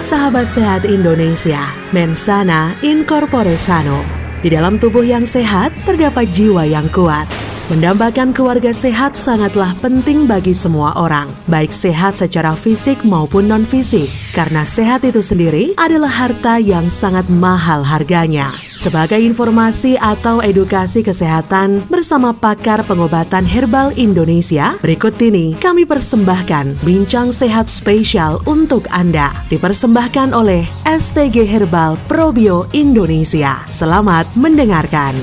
Sahabat sehat Indonesia, mensana in corpore sano. Di dalam tubuh yang sehat, terdapat jiwa yang kuat. Mendambakan keluarga sehat sangatlah penting bagi semua orang, baik sehat secara fisik maupun non-fisik, karena sehat itu sendiri adalah harta yang sangat mahal harganya. Sebagai informasi atau edukasi kesehatan bersama pakar pengobatan herbal Indonesia, berikut ini kami persembahkan Bincang Sehat Spesial untuk Anda, dipersembahkan oleh STG Herbal Probio Indonesia. Selamat mendengarkan.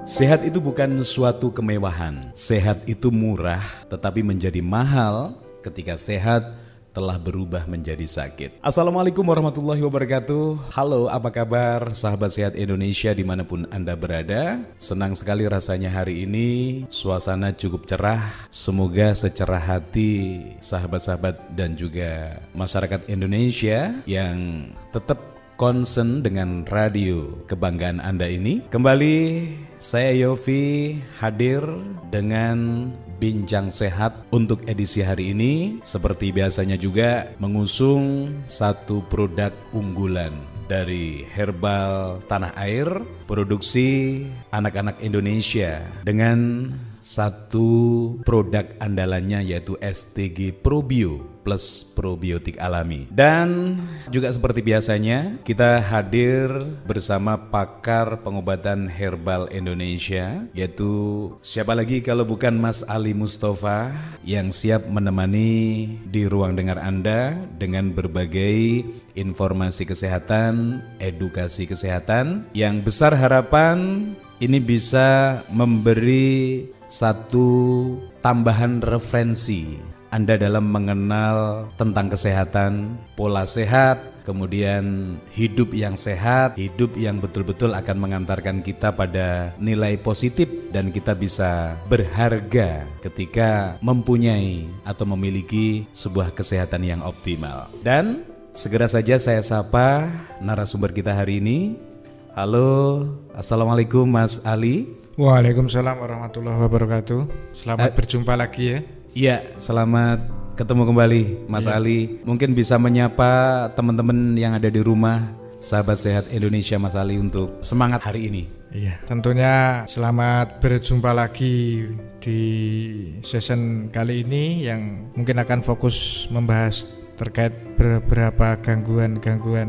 Sehat itu bukan suatu kemewahan. Sehat itu murah, tetapi menjadi mahal ketika sehat telah berubah menjadi sakit. Assalamualaikum warahmatullahi wabarakatuh. Halo, apa kabar sahabat sehat Indonesia dimanapun Anda berada? Senang sekali rasanya hari ini, suasana cukup cerah. Semoga secerah hati sahabat-sahabat dan juga masyarakat Indonesia yang tetap concern dengan radio kebanggaan Anda ini. Kembali saya Yofi hadir dengan Bincang Sehat untuk edisi hari ini. Seperti biasanya juga mengusung satu produk unggulan dari herbal tanah air, produksi anak-anak Indonesia dengan satu produk andalannya yaitu STG Probio plus probiotik alami. Dan juga seperti biasanya kita hadir bersama pakar pengobatan herbal Indonesia, yaitu siapa lagi kalau bukan Mas Ali Mustafa yang siap menemani di ruang dengar Anda dengan berbagai informasi kesehatan, edukasi kesehatan yang besar harapan ini bisa memberi satu tambahan referensi Anda dalam mengenal tentang kesehatan, pola sehat, kemudian hidup yang sehat, hidup yang betul-betul akan mengantarkan kita pada nilai positif dan kita bisa berharga ketika mempunyai atau memiliki sebuah kesehatan yang optimal. Dan segera saja saya sapa narasumber kita hari ini. Halo, Assalamualaikum Mas Ali. Waalaikumsalam warahmatullahi wabarakatuh. Selamat berjumpa lagi ya. Iya, selamat ketemu kembali Mas Ali. Mungkin bisa menyapa teman-teman yang ada di rumah, sahabat sehat Indonesia Mas Ali untuk semangat hari ini. Iya, tentunya selamat berjumpa lagi di season kali ini yang mungkin akan fokus membahas terkait beberapa gangguan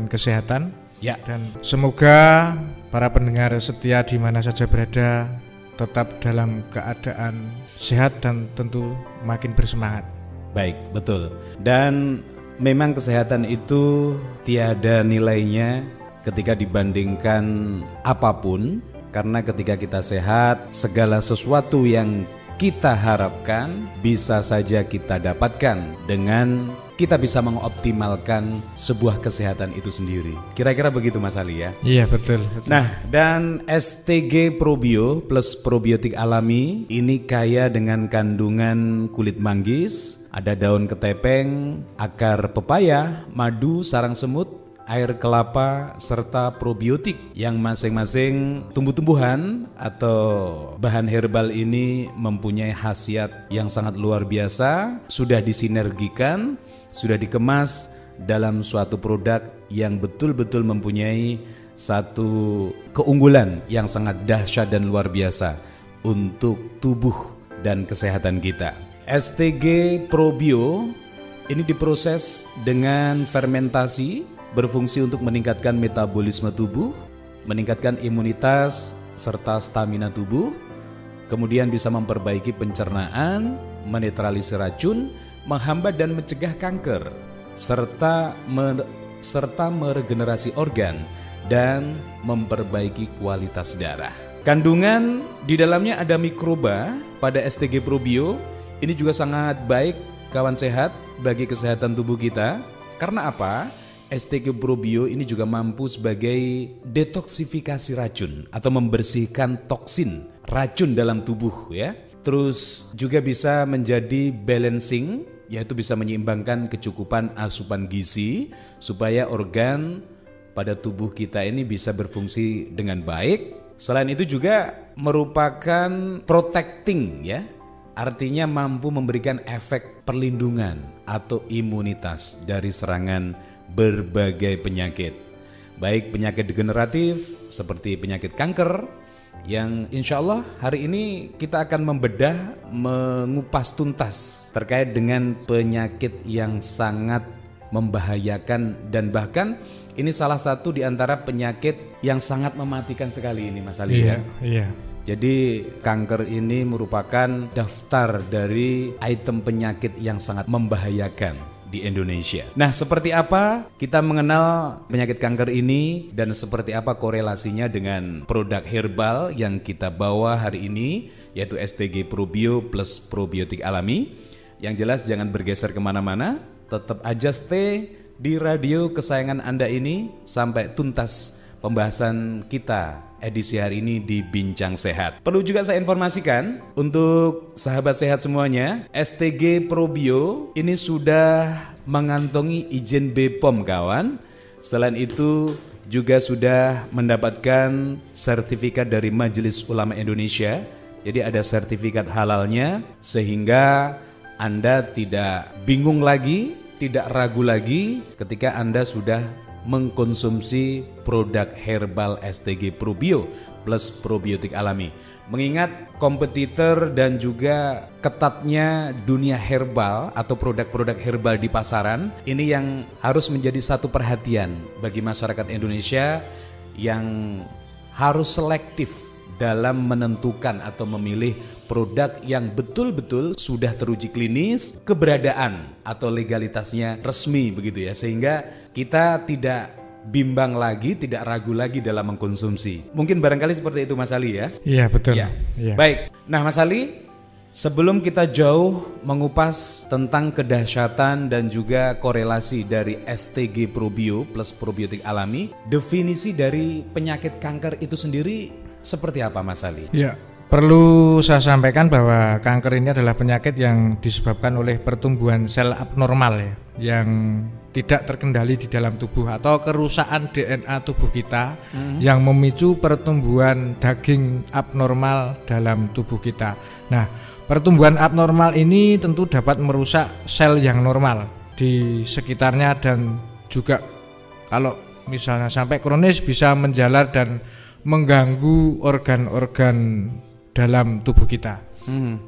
kesehatan. Ya. Dan semoga para pendengar setia di mana saja berada tetap dalam keadaan sehat dan tentu makin bersemangat. Baik, betul. Dan memang kesehatan itu tiada nilainya ketika dibandingkan apapun, karena ketika kita sehat, segala sesuatu yang kita harapkan bisa saja kita dapatkan dengan kita bisa mengoptimalkan sebuah kesehatan itu sendiri. Kira-kira begitu Mas Ali ya? Iya betul. Nah, dan STG Probio plus probiotik alami ini kaya dengan kandungan kulit manggis, ada daun ketepeng, akar pepaya, madu, sarang semut, air kelapa, serta probiotik yang masing-masing tumbuh-tumbuhan atau bahan herbal ini mempunyai khasiat yang sangat luar biasa, sudah disinergikan, sudah dikemas dalam suatu produk yang betul-betul mempunyai satu keunggulan yang sangat dahsyat dan luar biasa untuk tubuh dan kesehatan kita. STG Probio ini diproses dengan fermentasi, berfungsi untuk meningkatkan metabolisme tubuh, meningkatkan imunitas serta stamina tubuh, kemudian bisa memperbaiki pencernaan, menetralisir racun, menghambat dan mencegah kanker, serta meregenerasi organ dan memperbaiki kualitas darah. Kandungan di dalamnya ada mikroba pada STG Probio. Ini juga sangat baik kawan sehat bagi kesehatan tubuh kita. Karena apa? STG Probio ini juga mampu sebagai detoksifikasi racun atau membersihkan toksin racun dalam tubuh ya. Terus juga bisa menjadi balancing, yaitu bisa menyeimbangkan kecukupan asupan gizi supaya organ pada tubuh kita ini bisa berfungsi dengan baik. Selain itu juga merupakan protecting ya, artinya mampu memberikan efek perlindungan atau imunitas dari serangan berbagai penyakit. Baik penyakit degeneratif seperti penyakit kanker, yang insya Allah hari ini kita akan membedah, mengupas tuntas terkait dengan penyakit yang sangat membahayakan, dan bahkan ini salah satu di antara penyakit yang sangat mematikan sekali ini Mas Ali ya. Iya. Jadi kanker ini merupakan daftar dari item penyakit yang sangat membahayakan di Indonesia. Nah, seperti apa kita mengenal penyakit kanker ini dan seperti apa korelasinya dengan produk herbal yang kita bawa hari ini, yaitu STG Probio plus probiotik alami. Yang jelas jangan bergeser kemana-mana, tetap aja stay di radio kesayangan Anda ini sampai tuntas pembahasan kita edisi hari ini di Bincang Sehat. Perlu juga saya informasikan untuk sahabat sehat semuanya, STG Probio ini sudah mengantongi izin BPOM kawan. Selain itu juga sudah mendapatkan sertifikat dari Majelis Ulama Indonesia. Jadi ada sertifikat halalnya sehingga Anda tidak bingung lagi, tidak ragu lagi ketika Anda sudah mengkonsumsi produk herbal STG Probio plus probiotik alami. Mengingat kompetitor dan juga ketatnya dunia herbal atau produk-produk herbal di pasaran, ini yang harus menjadi satu perhatian bagi masyarakat Indonesia yang harus selektif dalam menentukan atau memilih produk yang betul-betul sudah teruji klinis, keberadaan atau legalitasnya resmi begitu ya, sehingga kita tidak bimbang lagi, tidak ragu lagi dalam mengkonsumsi. Mungkin barangkali seperti itu Mas Ali ya? Iya betul. Ya. Iya. Baik, nah Mas Ali, sebelum kita jauh mengupas tentang kedahsyatan dan juga korelasi dari STG Probio plus probiotik alami, definisi dari penyakit kanker itu sendiri seperti apa Mas Ali? Ya, perlu saya sampaikan bahwa kanker ini adalah penyakit yang disebabkan oleh pertumbuhan sel abnormal ya, yang tidak terkendali di dalam tubuh atau kerusakan DNA tubuh kita yang memicu pertumbuhan daging abnormal dalam tubuh kita. Nah, pertumbuhan abnormal ini tentu dapat merusak sel yang normal di sekitarnya dan juga kalau misalnya sampai kronis bisa menjalar dan mengganggu organ-organ dalam tubuh kita.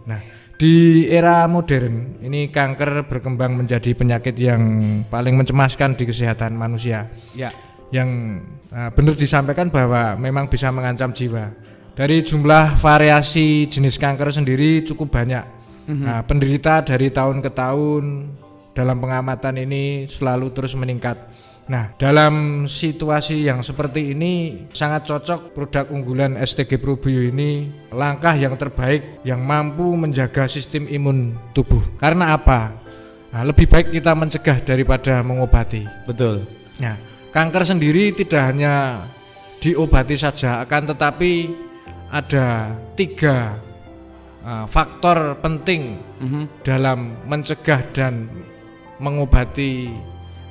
Nah, di era modern ini kanker berkembang menjadi penyakit yang paling mencemaskan di kesehatan manusia. Ya. Yang benar disampaikan bahwa memang bisa mengancam jiwa. Dari jumlah variasi jenis kanker sendiri cukup banyak. Nah, penderita dari tahun ke tahun dalam pengamatan ini selalu terus meningkat. Nah, dalam situasi yang seperti ini sangat cocok produk unggulan STG Probio ini langkah yang terbaik yang mampu menjaga sistem imun tubuh. Karena apa? Nah, lebih baik kita mencegah daripada mengobati. Betul. Nah, kanker sendiri tidak hanya diobati saja, akan tetapi ada 3 faktor penting dalam mencegah dan mengobati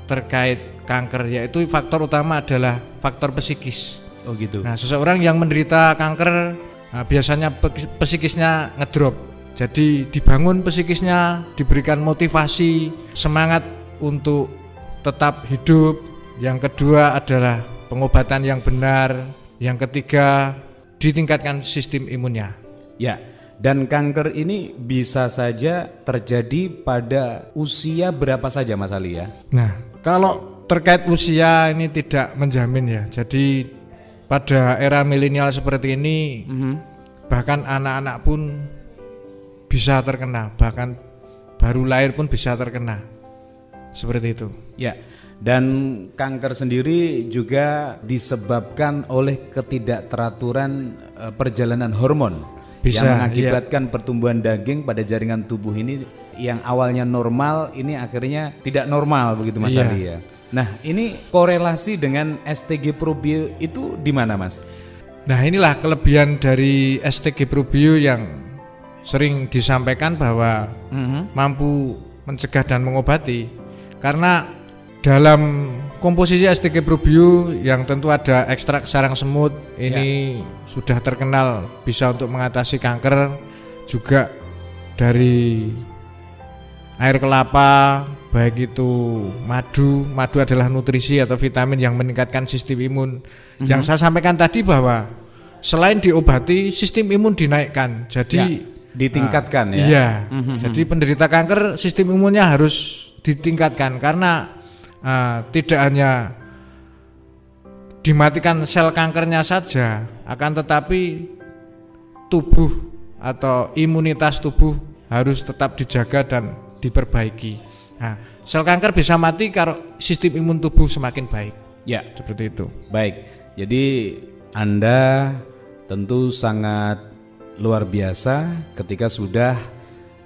terkait kanker, yaitu faktor utama adalah faktor psikis. Oh gitu. Nah, seseorang yang menderita kanker biasanya psikisnya ngedrop. Jadi dibangun psikisnya, diberikan motivasi, semangat untuk tetap hidup. Yang kedua adalah pengobatan yang benar. Yang ketiga, ditingkatkan sistem imunnya. Ya. Dan kanker ini bisa saja terjadi pada usia berapa saja Mas Ali ya? Nah, kalau terkait usia ini tidak menjamin ya. Jadi pada era milenial seperti ini bahkan anak-anak pun bisa terkena, bahkan baru lahir pun bisa terkena. Seperti itu. Ya. Dan kanker sendiri juga disebabkan oleh ketidakteraturan perjalanan hormon bisa, yang mengakibatkan pertumbuhan daging pada jaringan tubuh ini yang awalnya normal ini akhirnya tidak normal begitu Mas Ali ya. Nah, ini korelasi dengan STG Probio itu di mana Mas? Nah, inilah kelebihan dari STG Probio yang sering disampaikan bahwa mampu mencegah dan mengobati. Karena dalam komposisi STG Probio yang tentu ada ekstrak sarang semut, ini sudah terkenal bisa untuk mengatasi kanker, juga dari air kelapa, baik itu madu adalah nutrisi atau vitamin yang meningkatkan sistem imun. Yang saya sampaikan tadi bahwa selain diobati, sistem imun dinaikkan. Jadi ditingkatkan ya. Iya. Jadi penderita kanker sistem imunnya harus ditingkatkan karena tidak hanya dimatikan sel kankernya saja, akan tetapi tubuh atau imunitas tubuh harus tetap dijaga dan diperbaiki. Nah, sel kanker bisa mati kalau sistem imun tubuh semakin baik. Ya, seperti itu. Baik. Jadi Anda tentu sangat luar biasa ketika sudah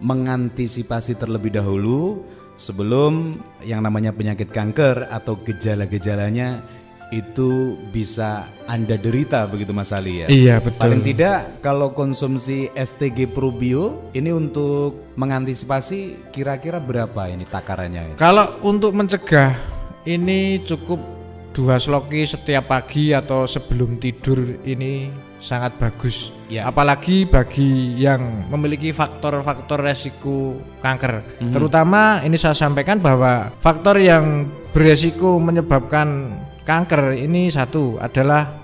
mengantisipasi terlebih dahulu sebelum yang namanya penyakit kanker atau gejala-gejalanya itu bisa Anda derita, begitu Mas Ali ya. Iya, betul. Paling tidak kalau konsumsi STG Probio ini untuk mengantisipasi kira-kira berapa ini takarannya? Kalau untuk mencegah ini cukup 2 sloki setiap pagi atau sebelum tidur, ini sangat bagus. Ya. Apalagi bagi yang memiliki faktor-faktor resiko kanker. Terutama ini saya sampaikan bahwa faktor yang beresiko menyebabkan kanker ini satu adalah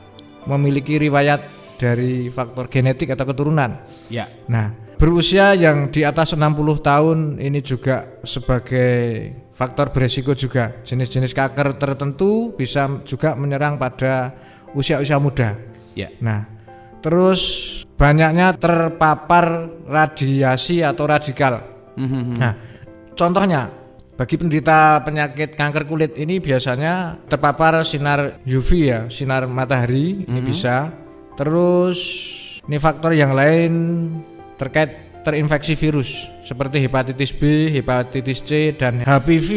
memiliki riwayat dari faktor genetik atau keturunan. Ya. Nah, berusia yang di atas 60 tahun ini juga sebagai faktor beresiko juga. Jenis-jenis kanker tertentu bisa juga menyerang pada usia-usia muda. Ya. Nah, terus banyaknya terpapar radiasi atau radikal. Nah, contohnya bagi penderita penyakit kanker kulit ini biasanya terpapar sinar UV ya, sinar matahari ini bisa. Terus ini faktor yang lain terkait terinfeksi virus seperti hepatitis B, hepatitis C dan HPV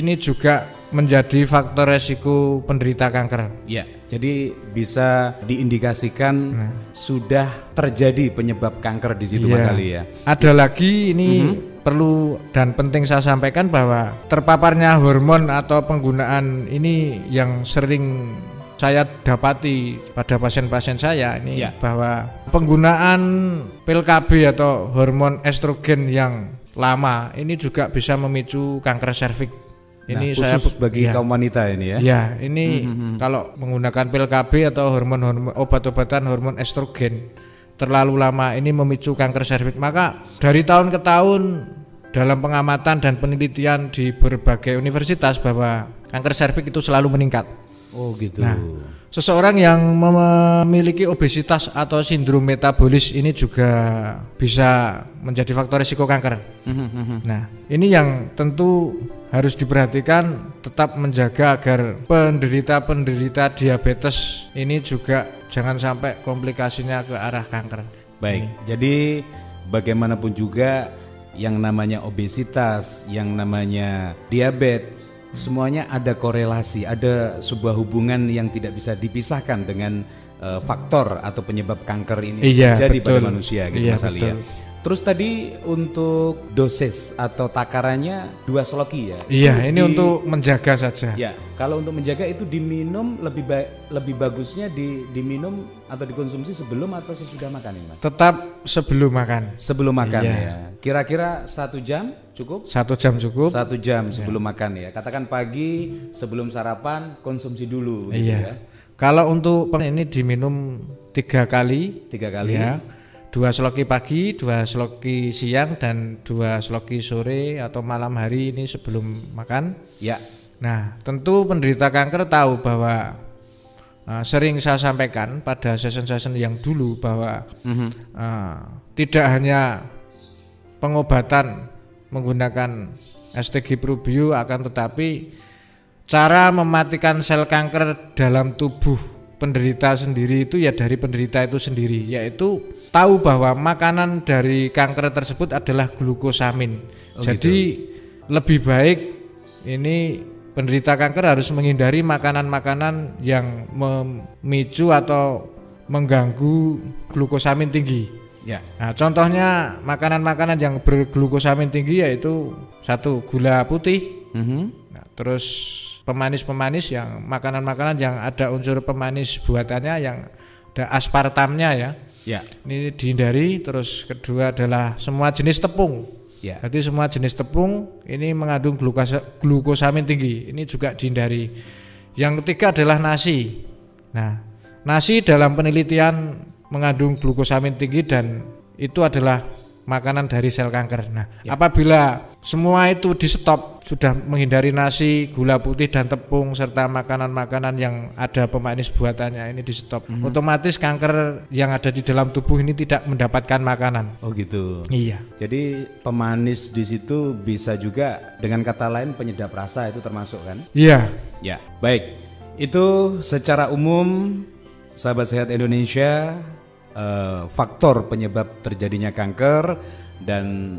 ini juga menjadi faktor resiko penderita kanker. Ya, jadi bisa diindikasikan sudah terjadi penyebab kanker di situ Mas Ali ya. Ada lagi ini perlu dan penting saya sampaikan bahwa terpaparnya hormon atau penggunaan ini yang sering saya dapati pada pasien-pasien saya ini bahwa penggunaan pil KB atau hormon estrogen yang lama ini juga bisa memicu kanker serviks. Ini khusus bagi kaum wanita ini ya. Ya, ini kalau menggunakan pil KB atau hormon obat-obatan hormon estrogen terlalu lama ini memicu kanker serviks. Maka dari tahun ke tahun dalam pengamatan dan penelitian di berbagai universitas bahwa kanker serviks itu selalu meningkat. Oh gitu. Nah, seseorang yang memiliki obesitas atau sindrom metabolis ini juga bisa menjadi faktor risiko kanker. Nah, ini yang tentu harus diperhatikan, tetap menjaga agar penderita diabetes ini juga jangan sampai komplikasinya ke arah kanker. Baik, jadi bagaimanapun juga yang namanya obesitas, yang namanya diabetes, semuanya ada korelasi, ada sebuah hubungan yang tidak bisa dipisahkan dengan faktor atau penyebab kanker ini terjadi pada manusia gitu Mas Ali ya. Terus tadi untuk dosis atau takarannya 2 sloki ya? Iya, ini untuk menjaga saja. Ya, kalau untuk menjaga itu diminum lebih bagusnya diminum atau dikonsumsi sebelum atau sesudah makan ini Mas? Tetap sebelum makan. Sebelum makan ya. Kira-kira 1 jam cukup? 1 jam cukup. 1 jam sebelum makan ya. Katakan pagi sebelum sarapan konsumsi dulu gitu ya. Kalau untuk ini diminum 3 kali. 3 kali. Ya. 2 sloki pagi, 2 sloki siang, dan 2 sloki sore atau malam hari ini sebelum makan. Ya. Nah, tentu penderita kanker tahu bahwa sering saya sampaikan pada session-session yang dulu bahwa tidak hanya pengobatan menggunakan STG Probio, akan tetapi cara mematikan sel kanker dalam tubuh penderita sendiri itu ya dari penderita itu sendiri, yaitu tahu bahwa makanan dari kanker tersebut adalah glukosamin. Jadi lebih baik ini penderita kanker harus menghindari makanan-makanan yang memicu atau mengganggu glukosamin tinggi. Ya. Nah, contohnya makanan-makanan yang berglukosamin tinggi yaitu 1 gula putih, nah, terus pemanis-pemanis yang makanan-makanan yang ada unsur pemanis buatannya yang ada aspartamnya ya. Ya. Ini dihindari. Terus kedua adalah semua jenis tepung. Ya. Berarti semua jenis tepung ini mengandung glukosamin tinggi. Ini juga dihindari. Yang ketiga adalah nasi. Nah, nasi dalam penelitian mengandung glukosamin tinggi dan itu adalah makanan dari sel kanker. Nah, apabila semua itu di stop, sudah menghindari nasi, gula putih dan tepung serta makanan-makanan yang ada pemanis buatannya ini di stop, otomatis kanker yang ada di dalam tubuh ini tidak mendapatkan makanan. Oh gitu. Iya. Jadi pemanis di situ bisa juga dengan kata lain penyedap rasa itu termasuk kan? Iya. Ya, baik. Itu secara umum sahabat sehat Indonesia, faktor penyebab terjadinya kanker dan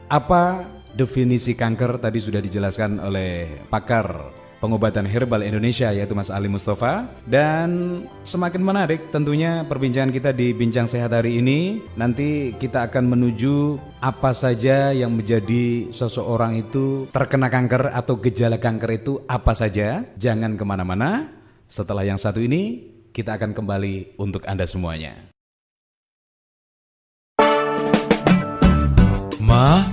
apa definisi kanker tadi sudah dijelaskan oleh pakar pengobatan herbal Indonesia yaitu Mas Ali Mustafa. Dan semakin menarik tentunya perbincangan kita di Bincang Sehat hari ini. Nanti kita akan menuju apa saja yang menjadi seseorang itu terkena kanker atau gejala kanker itu apa saja. Jangan kemana-mana, setelah yang satu ini kita akan kembali untuk Anda semuanya. Ma,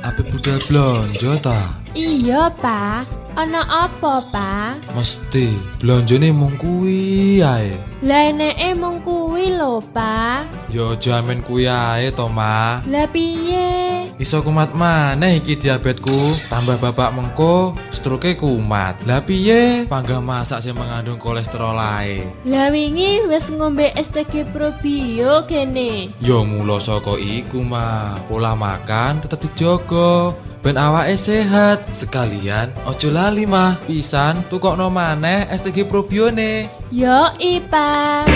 apa budal blonjo ta? Iya, Pak. Ana apa, Pak? Mesti blonjone mung kuwi ae. Lah eneke mung kuwi lho, Pak. Ya aja amen kuwi ae to, Ma. Lah piye? Iso kumat maneh iki diabetku, tambah bapak mengko stroke kumat. Lah piye? Panggah masak sing mengandung kolesterol ae. Lah wingi wis ngombe STG Probio kene. Ya mula saka iku, Ma. Pola makan tetep dijogo. Ben awake sehat. Sekalian ojo lali mah pisan tukokno maneh STG Probione. Yo, Pak.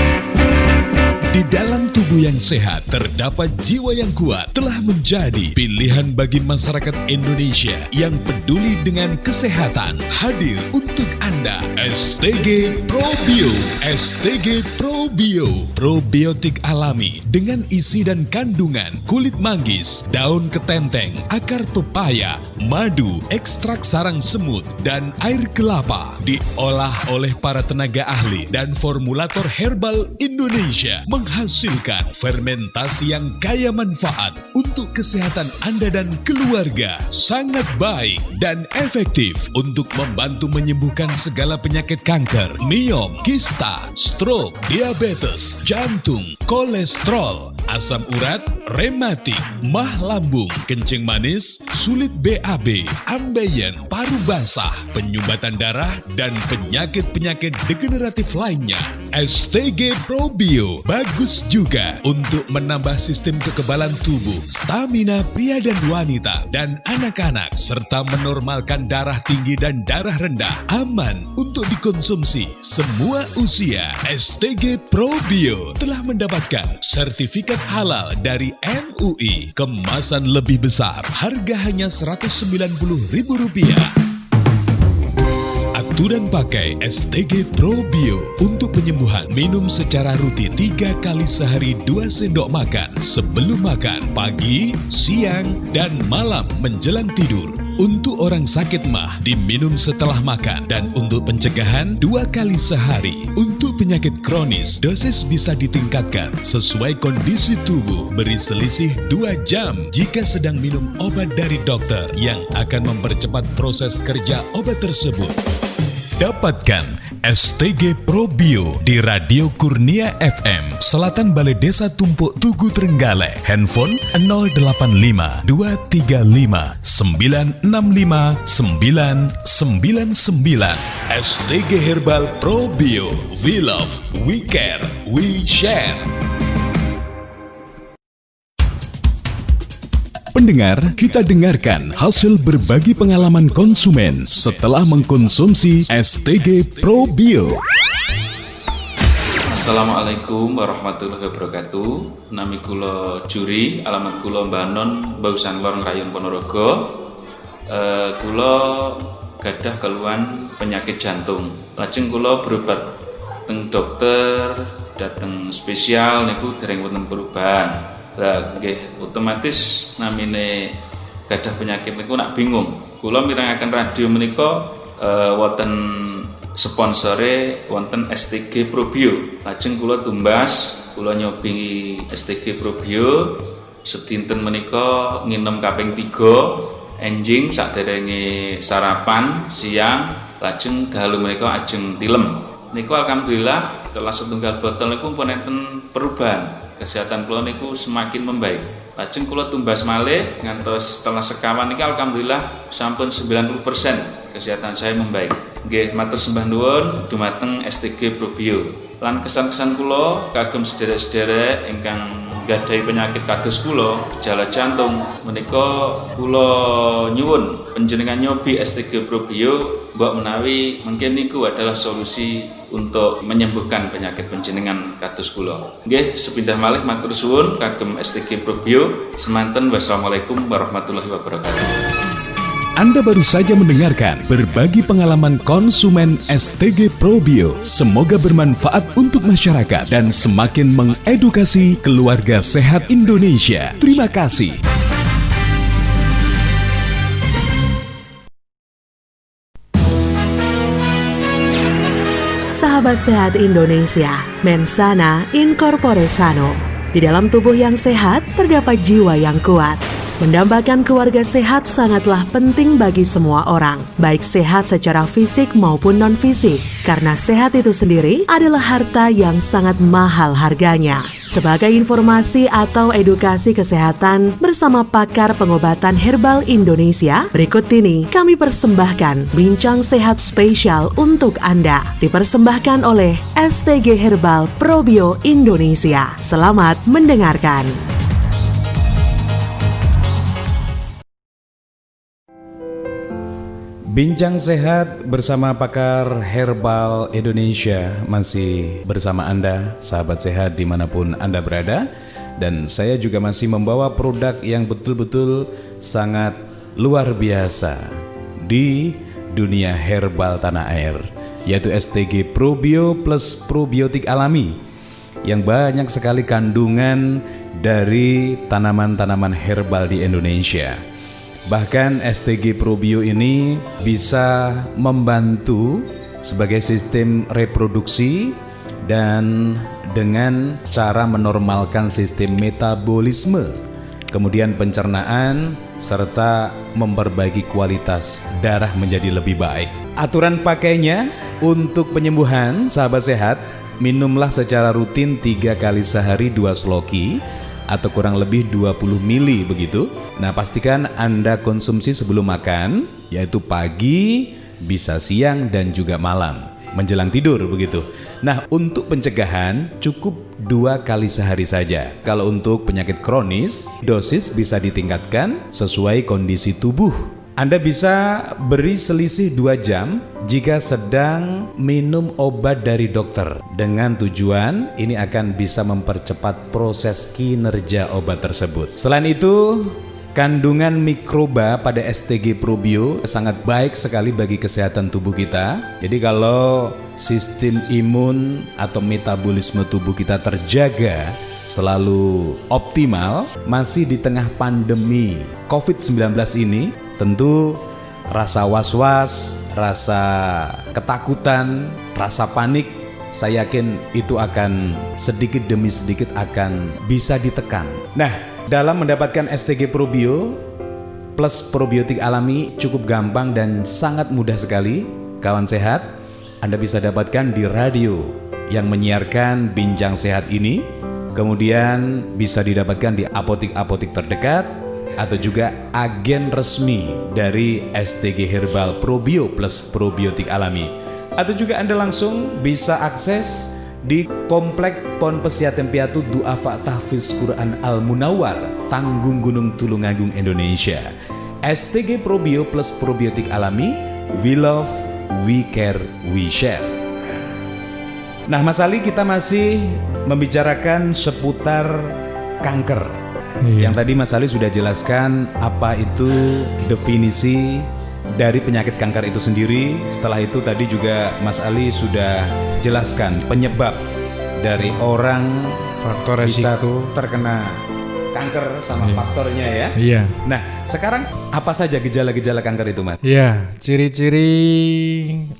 Di dalam tubuh yang sehat terdapat jiwa yang kuat telah menjadi pilihan bagi masyarakat Indonesia yang peduli dengan kesehatan. Hadir untuk Anda STG Probio. STG Probio, probiotik alami dengan isi dan kandungan kulit manggis, daun ketenteng, akar pepaya, madu, ekstrak sarang semut, dan air kelapa. Diolah oleh para tenaga ahli dan formulator herbal Indonesia, menghasilkan fermentasi yang kaya manfaat untuk kesehatan Anda dan keluarga. Sangat baik dan efektif untuk membantu menyembuhkan segala penyakit kanker, miom, kista, stroke, diabetes, jantung, kolesterol, asam urat, rematik, mah lambung, kencing manis, sulit BAB, ambeien, paru basah, penyumbatan darah, dan penyakit-penyakit degeneratif lainnya. STG Probio bagus juga untuk menambah sistem kekebalan tubuh, stamina pria dan wanita, dan anak-anak, serta menormalkan darah tinggi dan darah rendah. Aman untuk dikonsumsi semua usia. STG Probio telah mendapatkan sertifikat halal dari MUI. Kemasan lebih besar, harga hanya Rp190.000. Aturan pakai STG Probio untuk penyembuhan. Minum secara rutin 3 kali sehari 2 sendok makan sebelum makan, pagi, siang, dan malam menjelang tidur. Untuk orang sakit mah diminum setelah makan, dan untuk pencegahan 2 kali sehari. Untuk penyakit kronis dosis bisa ditingkatkan sesuai kondisi tubuh. Beri selisih 2 jam jika sedang minum obat dari dokter yang akan mempercepat proses kerja obat tersebut. Dapatkan STG Probio di Radio Kurnia FM, Selatan Balai Desa Tumpuk Tugu Trenggalek. Handphone 085 235 965 999. STG Herbal Probio. We love, we care, we share. Pendengar, kita dengarkan hasil berbagi pengalaman konsumen setelah mengkonsumsi STG Probio. Assalamualaikum warahmatullahi wabarakatuh. Nami kula Juri, alamat kula Banon, Bausan Lor Rayon Ponorogo. Kula gadah keluhan penyakit jantung. Lajeng kula berobat teng dokter, dateng spesial niku dereng wonten perubahan. Lah nggih otomatis namine gadah penyakit niku nak bingung. Kula mirengaken radio menika wonten sponsore wonten STG Probio. Lajeng kula tumbas kula nyobi STG Probio sedinten menika nginem kaping 3 enjing saderenge sarapan siang lajeng dalu menika ajeng tilem. Niku alhamdulillah setelah setunggal botol niku pun enten perubahan. Kesehatan kula niku semakin membaik. Lajeng kula tumbas malih ngantos setelah sekawan niki alhamdulillah sampun 90% kesehatan saya membaik. Nggih matur sembah nuwun dumateng STG Probio. Lan kesan-kesan kula kagem sederek-sederek ingkang gadhahi penyakit kados kula gejala jantung menika kula nyuwun panjenengan nyobi STG Probio mbok menawi mungkin niku adalah solusi untuk menyembuhkan penyakit panjenengan kados kula. Nggih sepindah malih matur suwun kagem STG Probio. Semanten wassalamualaikum warahmatullahi wabarakatuh. Anda baru saja mendengarkan berbagi pengalaman konsumen STG Probio. Semoga bermanfaat untuk masyarakat dan semakin mengedukasi keluarga sehat Indonesia. Terima kasih. Sahabat sehat Indonesia, mensana in corpore sano. Di dalam tubuh yang sehat terdapat jiwa yang kuat. Mendambakan keluarga sehat sangatlah penting bagi semua orang, baik sehat secara fisik maupun non-fisik, karena sehat itu sendiri adalah harta yang sangat mahal harganya. Sebagai informasi atau edukasi kesehatan bersama pakar pengobatan herbal Indonesia, berikut ini kami persembahkan bincang sehat spesial untuk Anda, dipersembahkan oleh STG Herbal Probio Indonesia. Selamat mendengarkan. Bincang sehat bersama pakar herbal Indonesia masih bersama Anda, sahabat sehat dimanapun Anda berada. Dan saya juga masih membawa produk yang betul-betul sangat luar biasa di dunia herbal tanah air, yaitu STG Probio plus probiotik alami, yang banyak sekali kandungan dari tanaman-tanaman herbal di Indonesia. Bahkan STG Probio ini bisa membantu sebagai sistem reproduksi dan dengan cara menormalkan sistem metabolisme, kemudian pencernaan, serta memperbaiki kualitas darah menjadi lebih baik. Aturan pakainya untuk penyembuhan, sahabat sehat, minumlah secara rutin 3 kali sehari 2 sloki atau kurang lebih 20 mili begitu. Nah, pastikan Anda konsumsi sebelum makan, yaitu pagi, bisa siang dan juga malam menjelang tidur begitu. Nah, untuk pencegahan cukup 2 kali sehari saja. Kalau untuk penyakit kronis, dosis bisa ditingkatkan sesuai kondisi tubuh. Anda bisa beri selisih 2 jam jika sedang minum obat dari dokter, dengan tujuan ini akan bisa mempercepat proses kinerja obat tersebut. Selain itu, kandungan mikroba pada STG Probio sangat baik sekali bagi kesehatan tubuh kita. Jadi kalau sistem imun atau metabolisme tubuh kita terjaga selalu optimal, masih di tengah pandemi COVID-19 ini, tentu rasa was-was, rasa ketakutan, rasa panik, saya yakin itu akan sedikit demi sedikit akan bisa ditekan. Nah, dalam mendapatkan STG Probio plus probiotik alami cukup gampang dan sangat mudah sekali. Kawan sehat, Anda bisa dapatkan di radio yang menyiarkan bincang sehat ini. Kemudian bisa didapatkan di apotik-apotik terdekat, atau juga agen resmi dari STG Herbal Probio plus probiotik alami. Atau juga Anda langsung bisa akses di Komplek Pon Pesiaten Piatu Duafa Tahfiz Quran Al Munawar, Tanggung Gunung Tulungagung, Indonesia. STG Probio plus probiotik alami, we love, we care, we share. Nah, Mas Ali, kita masih membicarakan seputar kanker. Yang tadi Mas Ali sudah jelaskan apa itu definisi dari penyakit kanker itu sendiri. Setelah itu tadi juga Mas Ali sudah jelaskan penyebab dari orang faktor bisa resiko terkena kanker sama faktornya ya. Iya. Nah, sekarang apa saja gejala-gejala kanker itu, Mas? Iya, ciri-ciri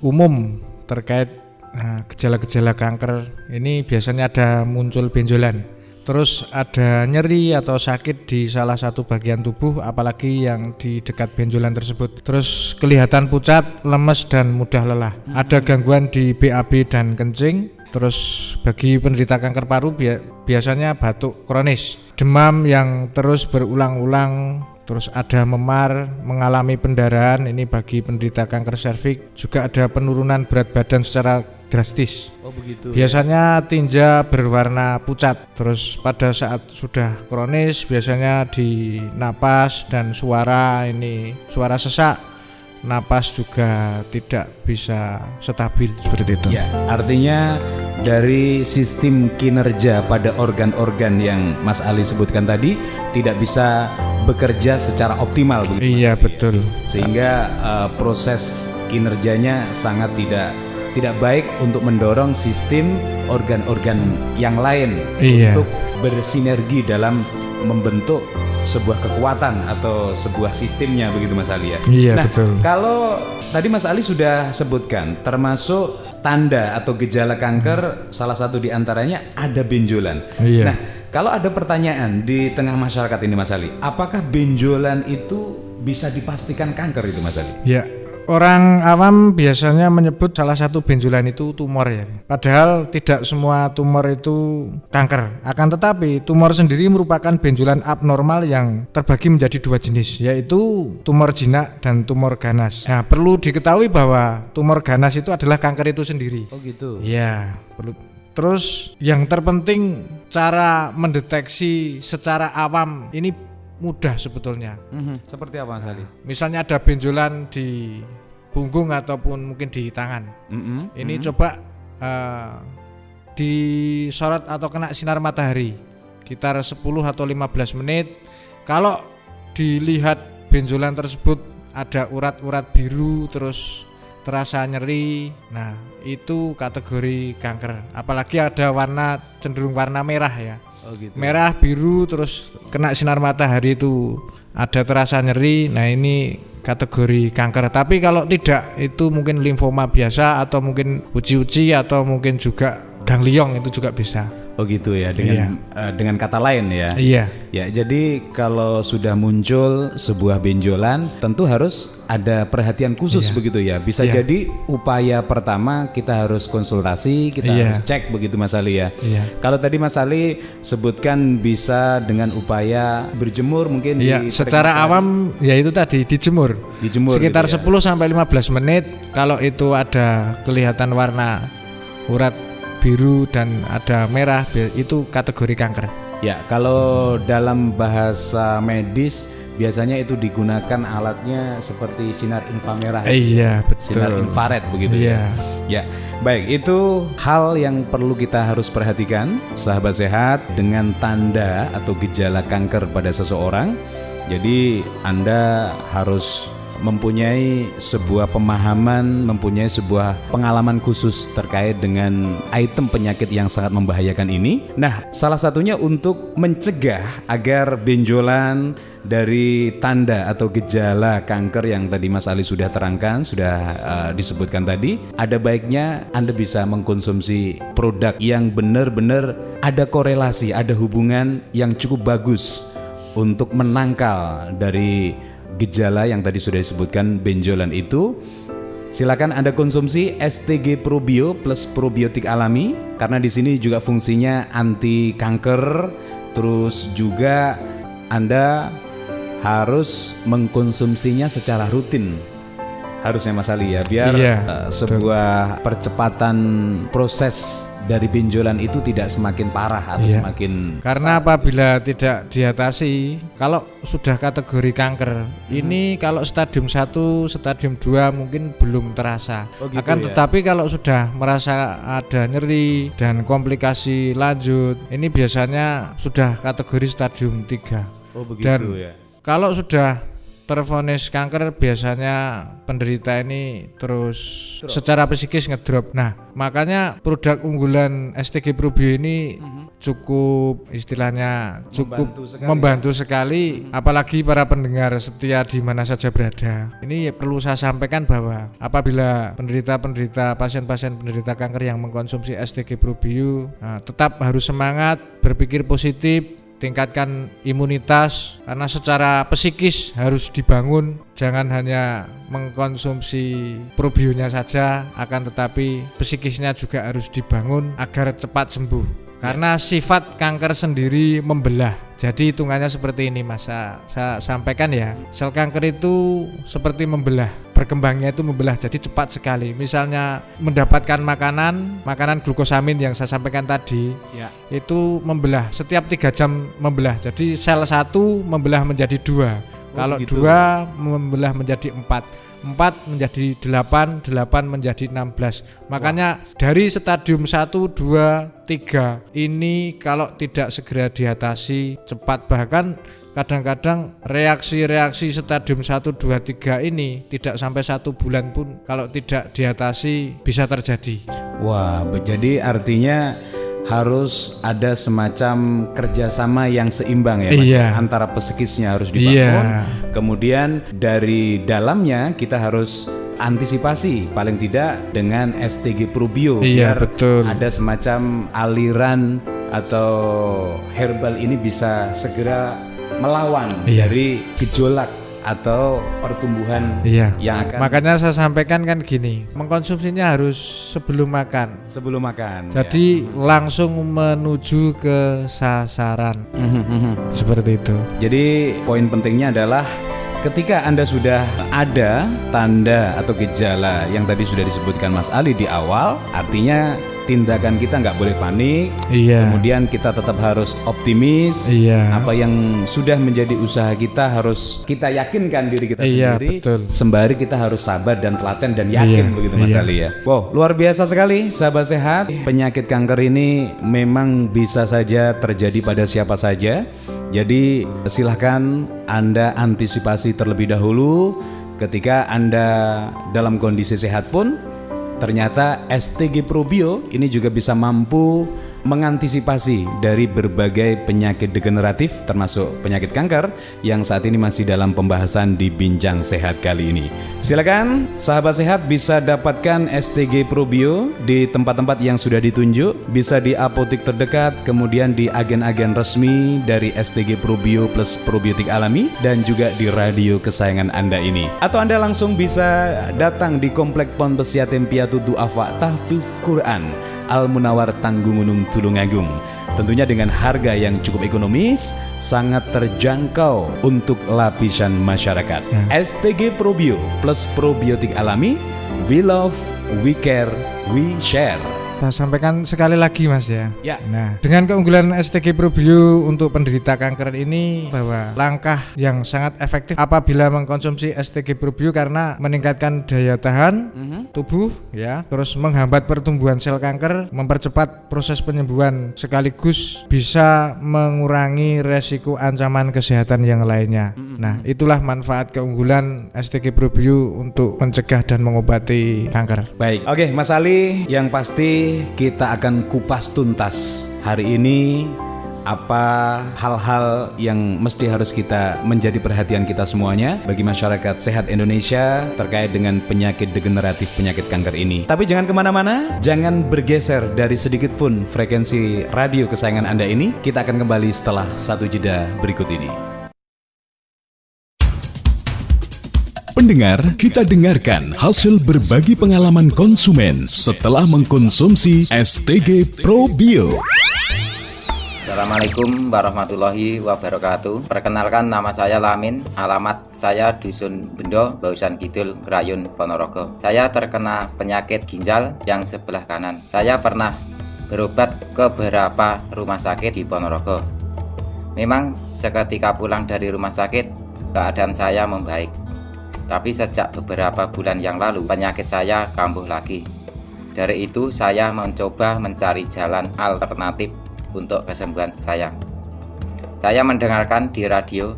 umum terkait Nah, gejala-gejala kanker ini biasanya ada muncul benjolan, terus ada nyeri atau sakit di salah satu bagian tubuh, apalagi yang di dekat benjolan tersebut. Terus kelihatan pucat, lemes dan mudah lelah. Ada gangguan di BAB dan kencing. Terus bagi penderita kanker paru biasanya batuk kronis, demam yang terus berulang-ulang. Terus ada memar, mengalami pendarahan, ini bagi penderita kanker serviks. Juga ada penurunan berat badan secara drastis. Oh begitu. Biasanya tinja berwarna pucat. Terus pada saat sudah kronis biasanya di napas dan suara sesak, napas juga tidak bisa stabil seperti itu. Ya, artinya dari sistem kinerja pada organ-organ yang Mas Ali sebutkan tadi tidak bisa bekerja secara optimal begitu. Iya, betul. Sehingga proses kinerjanya sangat tidak baik untuk mendorong sistem organ-organ yang lain untuk bersinergi dalam membentuk sebuah kekuatan atau sebuah sistemnya begitu Mas Ali ya. Iya, nah, betul. Kalau tadi Mas Ali sudah sebutkan termasuk tanda atau gejala kanker, salah satu diantaranya ada benjolan. Iya. Nah, kalau ada pertanyaan di tengah masyarakat ini Mas Ali, apakah benjolan itu bisa dipastikan kanker itu Mas Ali? Ya, orang awam biasanya menyebut salah satu benjolan itu tumor ya. Padahal tidak semua tumor itu kanker. Akan tetapi tumor sendiri merupakan benjolan abnormal yang terbagi menjadi dua jenis, yaitu tumor jinak dan tumor ganas. Nah, perlu diketahui bahwa tumor ganas itu adalah kanker itu sendiri. Oh gitu. Ya, perlu. Terus yang terpenting cara mendeteksi secara awam ini mudah sebetulnya. Seperti apa Mas Ali? Misalnya ada benjolan di punggung ataupun mungkin di tangan. Ini coba disorot atau kena sinar matahari sekitar 10 atau 15 menit. Kalau dilihat benjolan tersebut ada urat-urat biru terus terasa nyeri, nah itu kategori kanker. Apalagi ada warna cenderung warna merah ya. Oh gitu. Merah, biru, terus kena sinar matahari itu ada terasa nyeri. Nah ini kategori kanker. Tapi kalau tidak, itu mungkin limfoma biasa atau mungkin uci-uci atau mungkin juga ganglion, itu juga bisa. Oh gitu ya, dengan kata lain ya. Iya. Ya, jadi kalau sudah muncul sebuah benjolan, tentu harus ada perhatian khusus begitu ya. Bisa jadi upaya pertama kita harus konsultasi, kita harus cek begitu Mas Ali ya. Kalau tadi Mas Ali sebutkan bisa dengan upaya berjemur mungkin secara awam ya itu tadi dijemur sekitar gitu 10 sampai 15 menit. Kalau itu ada kelihatan warna urat biru dan ada merah, itu kategori kanker. Ya, kalau dalam bahasa medis biasanya itu digunakan alatnya seperti sinar inframerah. Iya, betul. Sinar infrared begitu ya. Ya, baik, itu hal yang perlu kita harus perhatikan, sahabat sehat, dengan tanda atau gejala kanker pada seseorang. Jadi Anda harus mempunyai sebuah pemahaman, mempunyai sebuah pengalaman khusus terkait dengan item penyakit yang sangat membahayakan ini. Nah, salah satunya untuk mencegah agar benjolan dari tanda atau gejala kanker yang tadi Mas Ali sudah terangkan, sudah disebutkan tadi, ada baiknya Anda bisa mengkonsumsi produk yang benar-benar ada korelasi, ada hubungan yang cukup bagus untuk menangkal dari gejala yang tadi sudah disebutkan benjolan itu. Silakan Anda konsumsi STG Probio plus probiotik alami, karena di sini juga fungsinya anti kanker. Terus juga Anda harus mengkonsumsinya secara rutin, harusnya Mas Ali ya, biar sebuah percepatan proses dari benjolan itu tidak semakin parah atau semakin. Karena apabila tidak diatasi, kalau sudah kategori kanker, ini kalau stadium 1, stadium 2 mungkin belum terasa. Gitu tetapi kalau sudah merasa ada nyeri dan komplikasi lanjut, ini biasanya sudah kategori stadium 3. Oh begitu dan ya. Kalau sudah tervonis kanker biasanya penderita ini terus secara psikis ngedrop. Nah, makanya produk unggulan STG Probio ini cukup istilahnya cukup membantu sekali apalagi para pendengar setia di mana saja berada. Ini perlu saya sampaikan bahwa apabila penderita pasien-pasien penderita kanker yang mengkonsumsi STG Probio tetap harus semangat, berpikir positif, tingkatkan imunitas karena secara psikis harus dibangun, jangan hanya mengkonsumsi probionya saja, akan tetapi psikisnya juga harus dibangun agar cepat sembuh. Karena sifat kanker sendiri membelah. Jadi hitungannya seperti ini Mas, saya sampaikan ya. Sel kanker itu seperti membelah, berkembangnya itu membelah, jadi cepat sekali. Misalnya mendapatkan makanan glukosamin yang saya sampaikan tadi, itu membelah setiap 3 jam membelah. Jadi sel 1 membelah menjadi 2. Kalau 2 membelah menjadi 4 menjadi 8 menjadi 16. Makanya dari stadium 1, 2, 3 ini kalau tidak segera diatasi cepat, bahkan kadang-kadang reaksi-reaksi stadium 1, 2, 3 ini tidak sampai 1 bulan pun kalau tidak diatasi bisa terjadi. Wah, jadi artinya harus ada semacam kerjasama yang seimbang ya Mas. Antara psikisnya harus dibangun, kemudian dari dalamnya kita harus antisipasi paling tidak dengan STG Probio biar ada semacam aliran atau herbal ini bisa segera melawan dari gejolak atau pertumbuhan yang akan. Makanya saya sampaikan kan gini, mengkonsumsinya harus sebelum makan. Jadi langsung menuju ke sasaran. Seperti itu. Jadi poin pentingnya adalah ketika Anda sudah ada tanda atau gejala yang tadi sudah disebutkan Mas Ali di awal, artinya tindakan kita nggak boleh panik. Kemudian kita tetap harus optimis. Apa yang sudah menjadi usaha kita harus kita yakinkan diri kita sendiri. Sembari kita harus sabar dan telaten dan yakin begitu Mas Ali ya. Wow, luar biasa sekali sahabat sehat. Penyakit kanker ini memang bisa saja terjadi pada siapa saja. Jadi silahkan Anda antisipasi terlebih dahulu. Ketika Anda dalam kondisi sehat pun ternyata STG Probio ini juga bisa mampu mengantisipasi dari berbagai penyakit degeneratif termasuk penyakit kanker yang saat ini masih dalam pembahasan di Bincang Sehat kali ini. Silakan sahabat sehat bisa dapatkan STG Probio di tempat-tempat yang sudah ditunjuk, bisa di apotek terdekat, kemudian di agen-agen resmi dari STG Probio plus probiotik alami dan juga di radio kesayangan Anda ini. Atau Anda langsung bisa datang di Komplek Pondok Yatim Piatu Du'afa Tahfiz Quran Al Munawar Tanggungunung Tulungagung. Tentunya dengan harga yang cukup ekonomis, sangat terjangkau untuk lapisan masyarakat. STG Probio plus probiotik alami, we love, we care, we share. Saya sampaikan sekali lagi Mas ya. Nah, dengan keunggulan STG Probio untuk penderita kanker ini bahwa langkah yang sangat efektif apabila mengkonsumsi STG Probio karena meningkatkan daya tahan tubuh ya, terus menghambat pertumbuhan sel kanker, mempercepat proses penyembuhan sekaligus bisa mengurangi resiko ancaman kesehatan yang lainnya. Nah, itulah manfaat keunggulan STG Probio untuk mencegah dan mengobati kanker. Baik, oke Mas Ali, yang pasti kita akan kupas tuntas hari ini apa hal-hal yang mesti harus kita menjadi perhatian kita semuanya bagi masyarakat sehat Indonesia terkait dengan penyakit degeneratif, penyakit kanker ini. Tapi jangan kemana-mana, jangan bergeser dari sedikit pun frekuensi radio kesayangan Anda ini. Kita akan kembali setelah satu jeda berikut ini. Pendengar, kita dengarkan hasil berbagi pengalaman konsumen setelah mengkonsumsi STG Probio. Assalamualaikum warahmatullahi wabarakatuh. Perkenalkan, nama saya Lamin, alamat saya Dusun Bendo, Bausan Kidul, Grayun, Ponorogo. Saya terkena penyakit ginjal yang sebelah kanan. Saya pernah berobat ke beberapa rumah sakit di Ponorogo. Memang seketika pulang dari rumah sakit, keadaan saya membaik. Tapi sejak beberapa bulan yang lalu, penyakit saya kambuh lagi. Dari itu, saya mencoba mencari jalan alternatif untuk kesembuhan saya. Saya mendengarkan di radio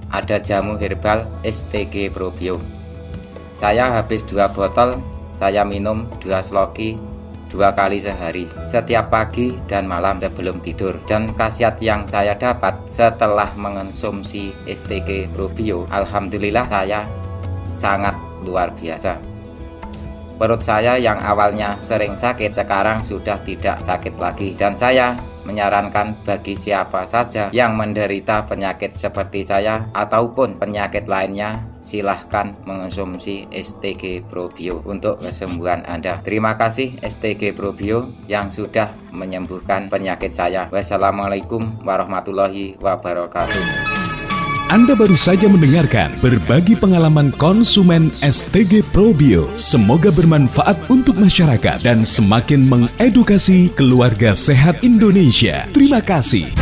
ada jamu herbal STG Probio. Saya habis 2 botol, saya minum 2 sloki 2 kali sehari, setiap pagi dan malam sebelum tidur. Dan khasiat yang saya dapat setelah mengonsumsi STG Probio, alhamdulillah saya sangat luar biasa. Perut saya yang awalnya sering sakit sekarang sudah tidak sakit lagi, dan saya menyarankan bagi siapa saja yang menderita penyakit seperti saya ataupun penyakit lainnya, silahkan mengonsumsi STG Probio untuk kesembuhan Anda. Terima kasih STG Probio yang sudah menyembuhkan penyakit saya. Wassalamualaikum warahmatullahi wabarakatuh. Anda baru saja mendengarkan berbagi pengalaman konsumen STG Probio. Semoga bermanfaat untuk masyarakat dan semakin mengedukasi keluarga sehat Indonesia. Terima kasih.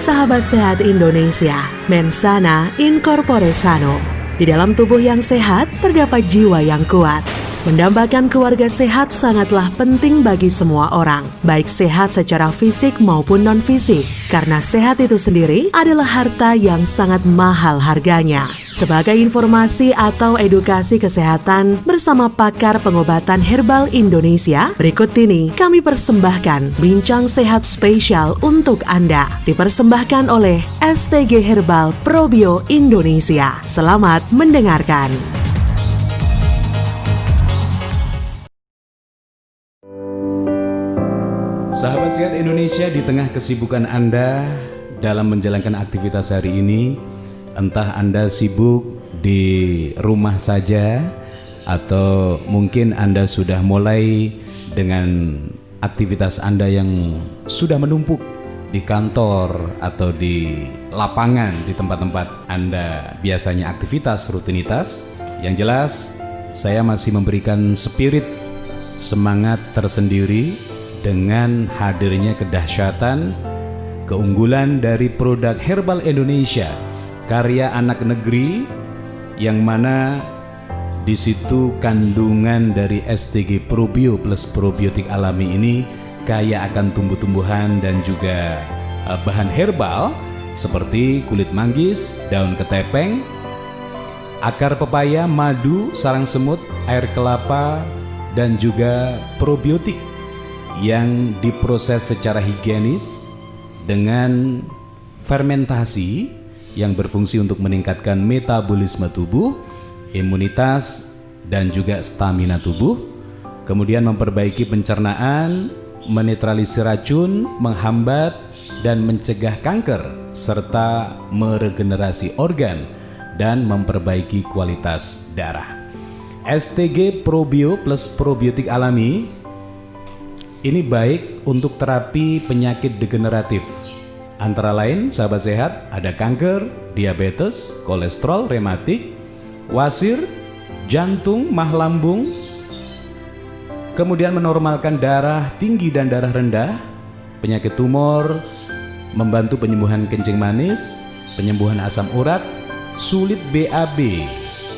Sahabat sehat Indonesia, Mensana in corpore sano. Di dalam tubuh yang sehat terdapat jiwa yang kuat. Mendambakan keluarga sehat sangatlah penting bagi semua orang, baik sehat secara fisik maupun non-fisik, karena sehat itu sendiri adalah harta yang sangat mahal harganya. Sebagai informasi atau edukasi kesehatan bersama pakar pengobatan herbal Indonesia, berikut ini kami persembahkan Bincang Sehat Spesial untuk Anda, dipersembahkan oleh STG Herbal Probio Indonesia. Selamat mendengarkan. Sahabat sehat Indonesia, di tengah kesibukan Anda dalam menjalankan aktivitas hari ini, entah Anda sibuk di rumah saja atau mungkin Anda sudah mulai dengan aktivitas Anda yang sudah menumpuk di kantor atau di lapangan, di tempat-tempat Anda biasanya aktivitas rutinitas. Yang jelas, saya masih memberikan spirit semangat tersendiri dengan hadirnya kedahsyatan, keunggulan dari produk herbal Indonesia, karya anak negeri, yang mana di situ kandungan dari STG Probio plus probiotik alami ini kaya akan tumbuh-tumbuhan dan juga bahan herbal seperti kulit manggis, daun ketepeng, akar pepaya, madu, sarang semut, air kelapa, dan juga probiotik yang diproses secara higienis dengan fermentasi yang berfungsi untuk meningkatkan metabolisme tubuh, imunitas, dan juga stamina tubuh, kemudian memperbaiki pencernaan, menetralisir racun, menghambat dan mencegah kanker, serta meregenerasi organ dan memperbaiki kualitas darah. STG Probio plus probiotik alami ini baik untuk terapi penyakit degeneratif. Antara lain, sahabat sehat, ada kanker, diabetes, kolesterol, rematik, wasir, jantung, mah lambung, kemudian menormalkan darah tinggi dan darah rendah, penyakit tumor, membantu penyembuhan kencing manis, penyembuhan asam urat, sulit BAB,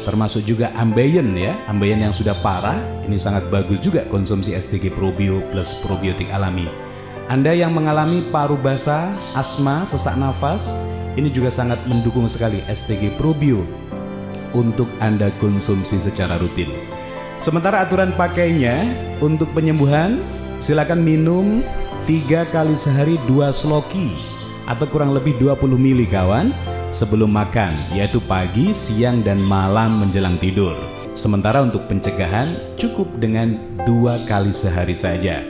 termasuk juga ambeien ya, ambeien yang sudah parah. Ini sangat bagus juga konsumsi STG Probio plus probiotik alami. Anda yang mengalami paru basah, asma, sesak nafas, ini juga sangat mendukung sekali STG Probio untuk Anda konsumsi secara rutin. Sementara aturan pakainya untuk penyembuhan, silakan minum 3 kali sehari 2 sloki atau kurang lebih 20 mili kawan sebelum makan, yaitu pagi, siang, dan malam menjelang tidur. Sementara untuk pencegahan cukup dengan 2 kali sehari saja.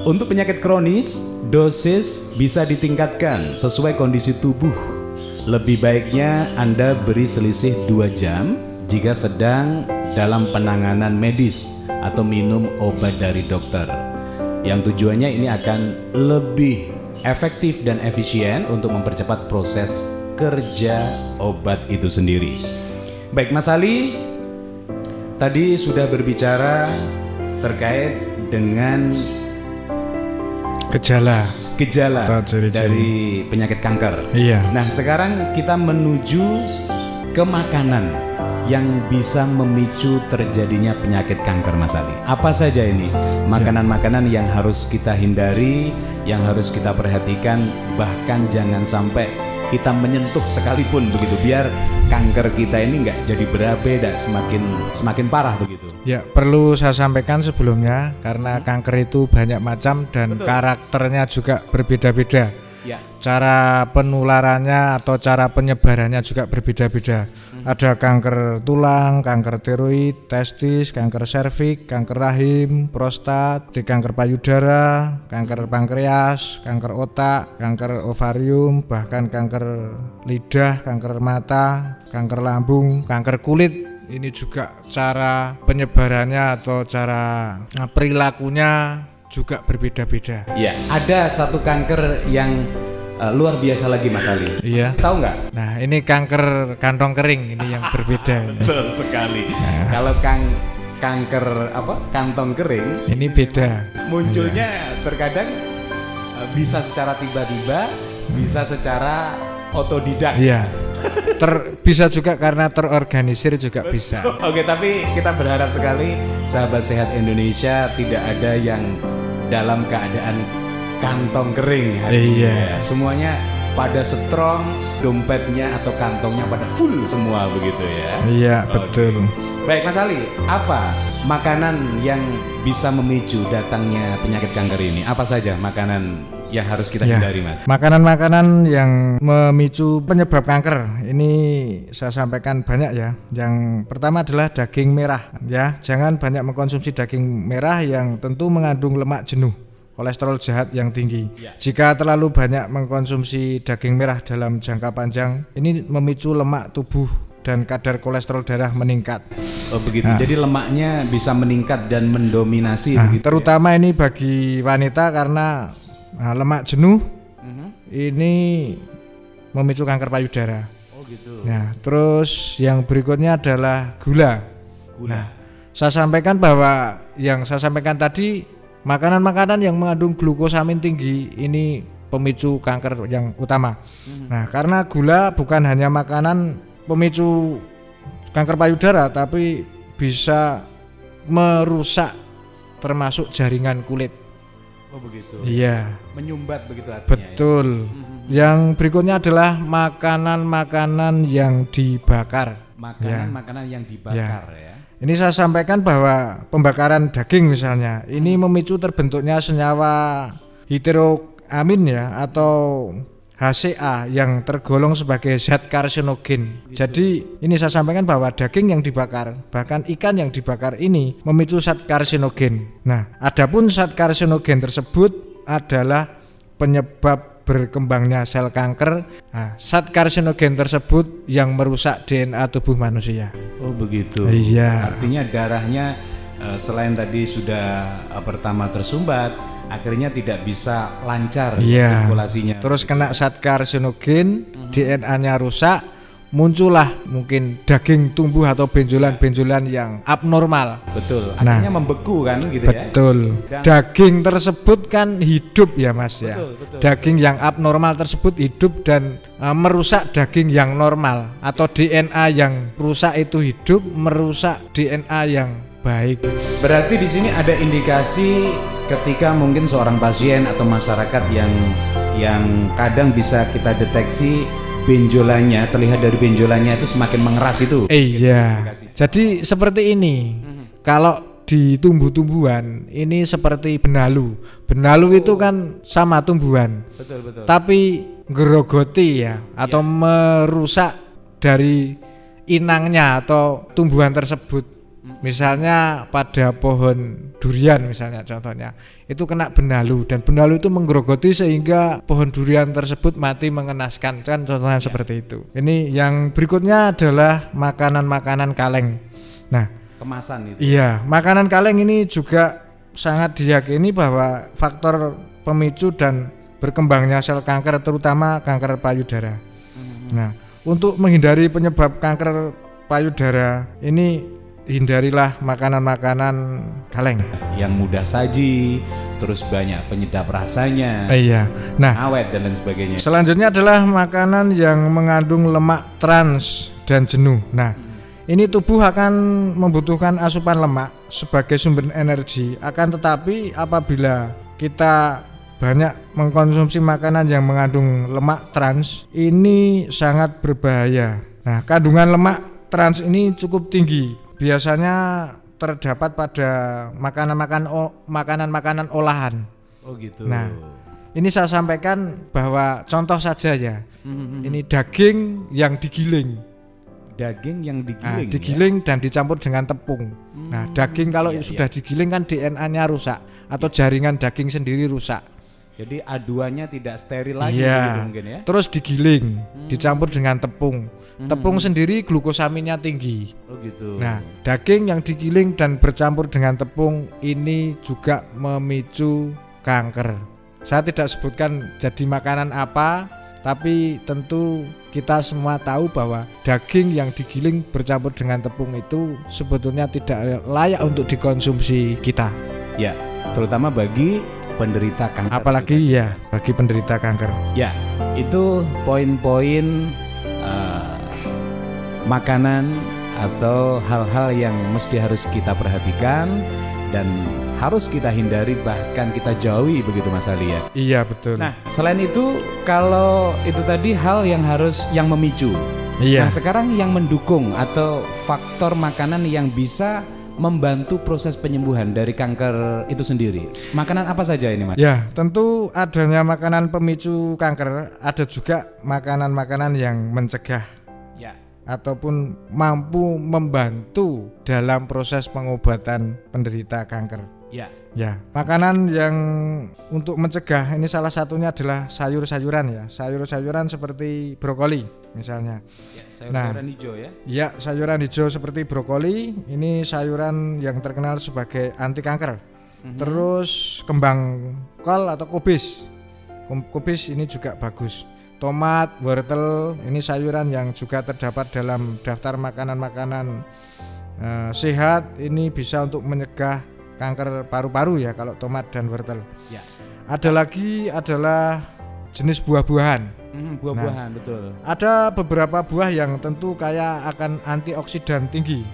Untuk penyakit kronis, dosis bisa ditingkatkan sesuai kondisi tubuh. Lebih baiknya Anda beri selisih 2 jam jika sedang dalam penanganan medis atau minum obat dari dokter. Yang tujuannya ini akan lebih efektif dan efisien untuk mempercepat proses kerja obat itu sendiri. Baik, Mas Ali tadi sudah berbicara terkait dengan gejala dari penyakit kanker. Iya. Nah, sekarang kita menuju ke makanan. yang bisa memicu terjadinya penyakit kanker, Mas Ali? Apa saja ini makanan-makanan yang harus kita hindari, yang harus kita perhatikan, bahkan jangan sampai kita menyentuh sekalipun begitu, biar kanker kita ini nggak jadi beda, semakin parah begitu. Ya, perlu saya sampaikan sebelumnya karena kanker itu banyak macam dan karakternya juga berbeda-beda. Ya. Cara penularannya atau cara penyebarannya juga berbeda-beda. Ada kanker tulang, kanker tiroid, testis, kanker serviks, kanker rahim, prostat, kanker payudara, kanker pankreas, kanker otak, kanker ovarium, bahkan kanker lidah, kanker mata, kanker lambung, kanker kulit. Ini juga cara penyebarannya atau cara perilakunya juga berbeda-beda. Ya, ada satu kanker yang luar biasa lagi, Mas Ali. Iya. Tahu nggak? Nah, ini kanker kantong kering, ini yang berbeda. Betul sekali. Kalau kanker kantong kering Ini beda. munculnya terkadang bisa secara tiba-tiba, bisa secara otodidak. Iya. Bisa juga karena terorganisir juga bisa. Oke, tapi kita berharap sekali sahabat sehat Indonesia tidak ada yang dalam keadaan kantong kering hari ini. Iya. Semuanya pada strong, dompetnya atau kantongnya pada full semua begitu ya. Iya, Oke. betul. Baik Mas Ali, apa makanan yang bisa memicu datangnya penyakit kanker ini? Apa saja makanan yang harus kita Ya, hindari, Mas? makanan-makanan yang memicu penyebab kanker ini saya sampaikan banyak ya. Yang pertama adalah daging merah ya. Jangan banyak mengkonsumsi daging merah yang tentu mengandung lemak jenuh, kolesterol jahat yang tinggi. Jika terlalu banyak mengkonsumsi daging merah dalam jangka panjang, ini memicu lemak tubuh dan kadar kolesterol darah meningkat. Oh begitu. Jadi lemaknya bisa meningkat dan mendominasi Nah, begitu. terutama ini bagi wanita karena lemak jenuh ini memicu kanker payudara. Oh gitu. Nah, terus yang berikutnya adalah gula. Nah, saya sampaikan bahwa yang saya sampaikan tadi, makanan-makanan yang mengandung glukosamin tinggi ini pemicu kanker yang utama. Nah, karena gula bukan hanya makanan pemicu kanker payudara, tapi bisa merusak termasuk jaringan kulit. Oh begitu. Iya, Menyumbat begitu artinya. betul. Yang berikutnya adalah makanan-makanan yang dibakar. Makanan-makanan yang dibakar ya. Ini saya sampaikan bahwa pembakaran daging misalnya, ini memicu terbentuknya senyawa heteroamin ya atau HCA yang tergolong sebagai zat karsinogen. Jadi ini saya sampaikan bahwa daging yang dibakar, bahkan ikan yang dibakar ini memicu zat karsinogen. Nah, adapun zat karsinogen tersebut adalah penyebab berkembangnya sel kanker. Nah, zat karsinogen tersebut yang merusak DNA tubuh manusia. Oh begitu. Iya. Artinya darahnya selain tadi sudah pertama tersumbat, akhirnya tidak bisa lancar sirkulasinya. Terus kena zat karsinogen, DNA-nya rusak, muncullah mungkin daging tumbuh atau benjolan-benjolan yang abnormal. Betul. Akhirnya membeku kan gitu ya. Betul. Daging tersebut kan hidup ya Mas ya. Betul. Daging yang abnormal tersebut hidup dan merusak daging yang normal, atau DNA yang rusak itu hidup merusak DNA yang baik. Berarti di sini ada indikasi ketika mungkin seorang pasien atau masyarakat yang kadang bisa kita deteksi benjolannya, terlihat dari benjolannya itu semakin mengeras itu. Iya. Jadi seperti ini. Kalau di tumbuh-tumbuhan ini seperti benalu. Benalu itu kan sama tumbuhan. Betul. Tapi gerogoti ya atau merusak dari inangnya atau tumbuhan tersebut. Misalnya pada pohon durian misalnya contohnya, itu kena benalu dan benalu itu menggerogoti sehingga pohon durian tersebut mati mengenaskan, kan contohnya seperti itu. Ini yang berikutnya adalah makanan-makanan kaleng. Nah, Kemasan itu. iya, makanan kaleng ini juga sangat diyakini bahwa faktor pemicu dan berkembangnya sel kanker, terutama kanker payudara. Nah, untuk menghindari penyebab kanker payudara ini, hindarilah makanan-makanan kaleng yang mudah saji, terus banyak penyedap rasanya, iya. Nah, awet dan lain sebagainya. selanjutnya adalah makanan yang mengandung lemak trans dan jenuh. Nah, ini tubuh akan membutuhkan asupan lemak sebagai sumber energi. Akan tetapi apabila kita banyak mengkonsumsi makanan yang mengandung lemak trans, ini sangat berbahaya. Nah, kandungan lemak trans ini cukup tinggi. Biasanya terdapat pada makanan-makanan olahan. Oh gitu. Nah, ini saya sampaikan bahwa contoh saja ya. Ini daging yang digiling. Daging yang digiling. Digiling dan dicampur dengan tepung. Nah, daging kalau sudah digiling kan DNA-nya rusak atau jaringan daging sendiri rusak. Jadi aduannya tidak steril lagi gitu mungkin ya. Terus digiling, dicampur dengan tepung. Tepung sendiri glukosaminnya tinggi. Oh gitu. Nah, daging yang digiling dan bercampur dengan tepung ini juga memicu kanker. Saya tidak sebutkan jadi makanan apa, tapi tentu kita semua tahu bahwa daging yang digiling bercampur dengan tepung itu sebetulnya tidak layak untuk dikonsumsi kita. Ya, terutama bagi penderita kanker. Apalagi ya bagi penderita kanker. Ya, itu poin-poin makanan atau hal-hal yang mesti harus kita perhatikan dan harus kita hindari, bahkan kita jauhi, begitu Mas Ali ya. Iya betul. Nah, selain itu kalau itu tadi hal yang memicu. Iya. Nah, sekarang yang mendukung atau faktor makanan yang bisa membantu proses penyembuhan dari kanker itu sendiri. Makanan apa saja ini, Mas? Ya, tentu adanya makanan pemicu kanker, ada juga makanan-makanan yang mencegah ataupun mampu membantu dalam proses pengobatan penderita kanker. Ya, makanan yang untuk mencegah ini salah satunya adalah sayur-sayuran ya. Sayur-sayuran seperti brokoli misalnya. Ya, sayuran hijau ya. Ya, sayuran hijau seperti brokoli ini sayuran yang terkenal sebagai anti kanker. Terus kembang kol atau kubis. Kubis ini juga bagus. Tomat, wortel, ini sayuran yang juga terdapat dalam daftar makanan-makanan sehat. Ini bisa untuk mencegah kanker paru-paru ya kalau tomat dan wortel. Ya. Ada lagi adalah jenis buah-buahan. Buah-buahan, betul. Ada beberapa buah yang tentu kaya akan antioksidan tinggi.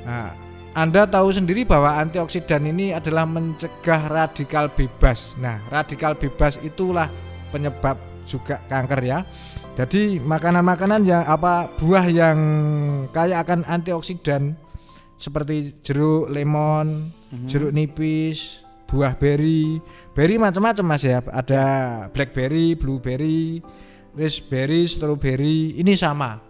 Nah, Anda tahu sendiri bahwa antioksidan ini adalah mencegah radikal bebas. Nah, radikal bebas itulah penyebab juga kanker ya. Jadi makanan-makanan yang buah yang kaya akan antioksidan seperti jeruk lemon, jeruk nipis, buah beri macam-macam Mas ya. Ada blackberry, blueberry, raspberry, strawberry, ini sama.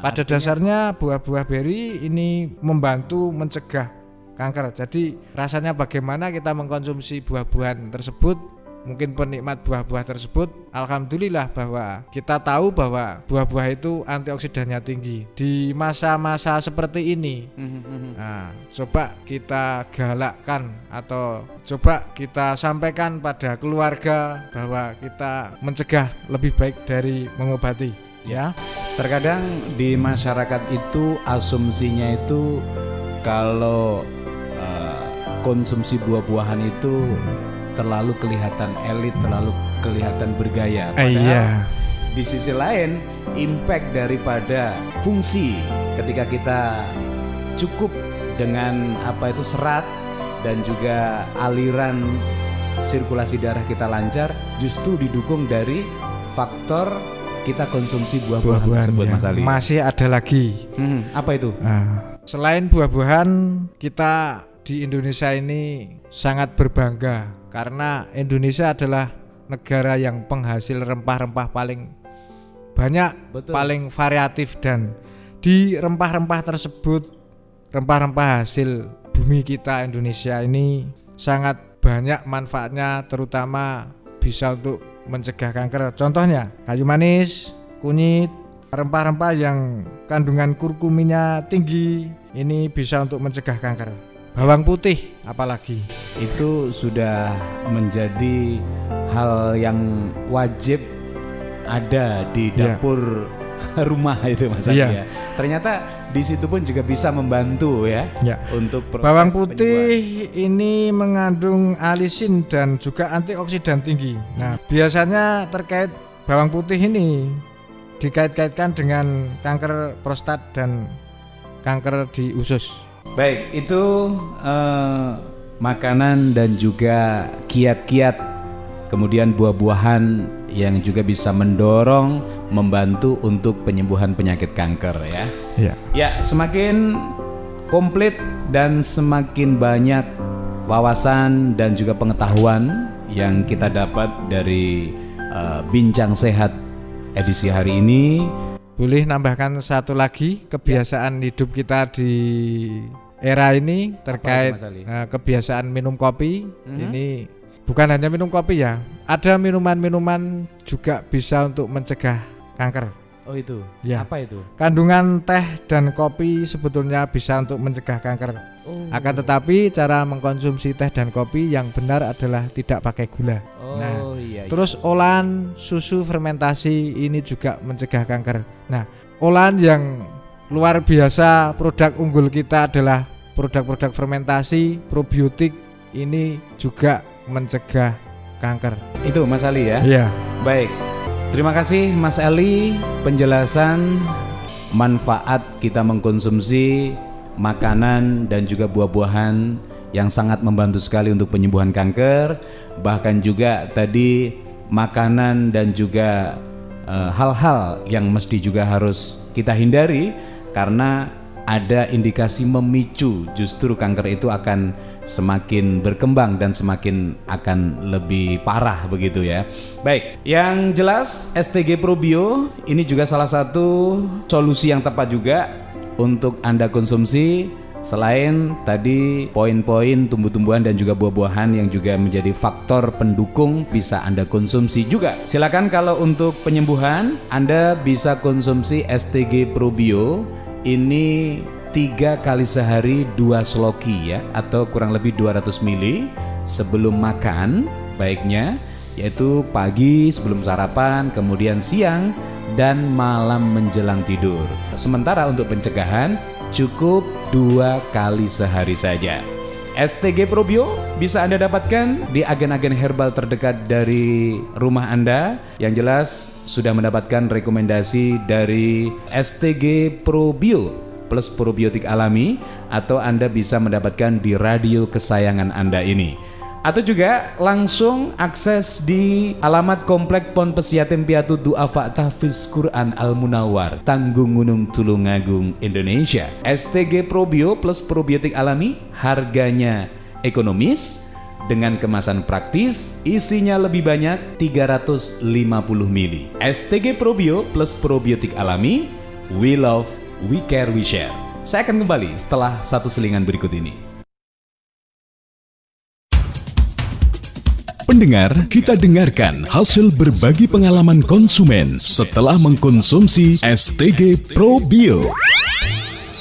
Pada dasarnya buah-buah beri ini membantu mencegah kanker. Jadi rasanya bagaimana kita mengkonsumsi buah-buahan tersebut? Mungkin penikmat buah-buah tersebut, alhamdulillah bahwa kita tahu bahwa buah-buah itu antioksidannya tinggi. Di masa-masa seperti ini, nah, coba kita galakkan atau coba kita sampaikan pada keluarga bahwa kita mencegah lebih baik dari mengobati. Ya, terkadang di masyarakat itu asumsinya itu kalau konsumsi buah-buahan itu terlalu kelihatan elit, terlalu kelihatan bergaya. Padahal di sisi lain impact daripada fungsi ketika kita cukup dengan serat dan juga aliran sirkulasi darah kita lancar, justru didukung dari faktor kita konsumsi buah-buahan tersebut ya. Mas Ali. Masih ada lagi. Apa itu? Selain buah-buahan, kita di Indonesia ini sangat berbangga karena Indonesia adalah negara yang penghasil rempah-rempah paling banyak, paling variatif, dan di rempah-rempah tersebut, rempah-rempah hasil bumi kita Indonesia ini sangat banyak manfaatnya, terutama bisa untuk mencegah kanker. Contohnya kayu manis, kunyit, rempah-rempah yang kandungan kurkuminnya tinggi, ini bisa untuk mencegah kanker. Bawang putih apalagi itu sudah menjadi hal yang wajib ada di dapur rumah itu Mas Ali ya. Ternyata di situ pun juga bisa membantu ya. Untuk proses bawang putih ini mengandung alisin dan juga antioksidan tinggi. Nah, biasanya terkait bawang putih ini dikait-kaitkan dengan kanker prostat dan kanker di usus. Baik, itu makanan dan juga kiat-kiat, kemudian buah-buahan yang juga bisa mendorong, membantu untuk penyembuhan penyakit kanker ya. Ya. Ya, semakin komplit dan semakin banyak wawasan dan juga pengetahuan yang kita dapat dari Bincang Sehat edisi hari ini. Boleh nambahkan satu lagi kebiasaan hidup kita di era ini terkait kebiasaan minum kopi. Ini bukan hanya minum kopi ya, ada minuman-minuman juga bisa untuk mencegah kanker. Oh itu, ya. Apa itu? Kandungan teh dan kopi sebetulnya bisa untuk mencegah kanker. Akan tetapi cara mengkonsumsi teh dan kopi yang benar adalah tidak pakai gula. Terus olahan susu fermentasi ini juga mencegah kanker. Nah, olahan yang luar biasa, produk unggul kita adalah produk-produk fermentasi, probiotik, ini juga mencegah kanker. Itu Mas Ali ya? Iya. Baik, terima kasih Mas Ali penjelasan manfaat kita mengkonsumsi makanan dan juga buah-buahan yang sangat membantu sekali untuk penyembuhan kanker. Bahkan juga tadi makanan dan juga hal-hal yang mesti juga harus kita hindari karena ada indikasi memicu justru kanker itu akan semakin berkembang dan semakin akan lebih parah begitu ya. Baik, yang jelas STG Probio ini juga salah satu solusi yang tepat juga untuk Anda konsumsi. Selain tadi poin-poin tumbuh-tumbuhan dan juga buah-buahan yang juga menjadi faktor pendukung bisa Anda konsumsi juga. Silakan kalau untuk penyembuhan Anda bisa konsumsi STG Probio. Ini 3 kali sehari 2 sloki ya, atau kurang lebih 200 ml sebelum makan baiknya, yaitu pagi sebelum sarapan, kemudian siang dan malam menjelang tidur. Sementara untuk pencegahan cukup 2 kali sehari saja. STG Probio bisa Anda dapatkan di agen-agen herbal terdekat dari rumah Anda. Yang jelas sudah mendapatkan rekomendasi dari STG Probio plus probiotik alami, atau Anda bisa mendapatkan di radio kesayangan Anda ini. Atau juga langsung akses di alamat Komplek Pon Pesiatem Piatu Duafa Tahfiz Quran Al-Munawwar, Tanggung Gunung Tulungagung, Indonesia. STG Probio plus probiotik alami harganya ekonomis dengan kemasan praktis, isinya lebih banyak 350 ml. STG Probio plus probiotik alami, we love, we care, we share. Saya akan kembali setelah satu selingan berikut ini. Pendengar, kita dengarkan hasil berbagi pengalaman konsumen setelah mengkonsumsi STG Probio.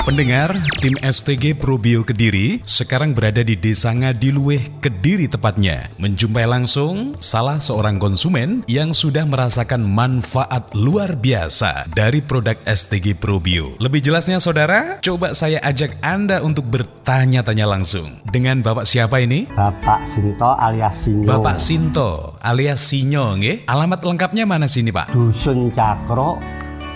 Pendengar, tim STG Probio Kediri sekarang berada di Desa Ngadiluweh, Kediri tepatnya, menjumpai langsung salah seorang konsumen yang sudah merasakan manfaat luar biasa dari produk STG Probio. Lebih jelasnya saudara, coba saya ajak Anda untuk bertanya-tanya langsung. Dengan Bapak siapa ini? Bapak Sinto alias Sinyo. Bapak Sinto alias Sinyo, nggih. Alamat lengkapnya mana sini, Pak? Dusun Cakro,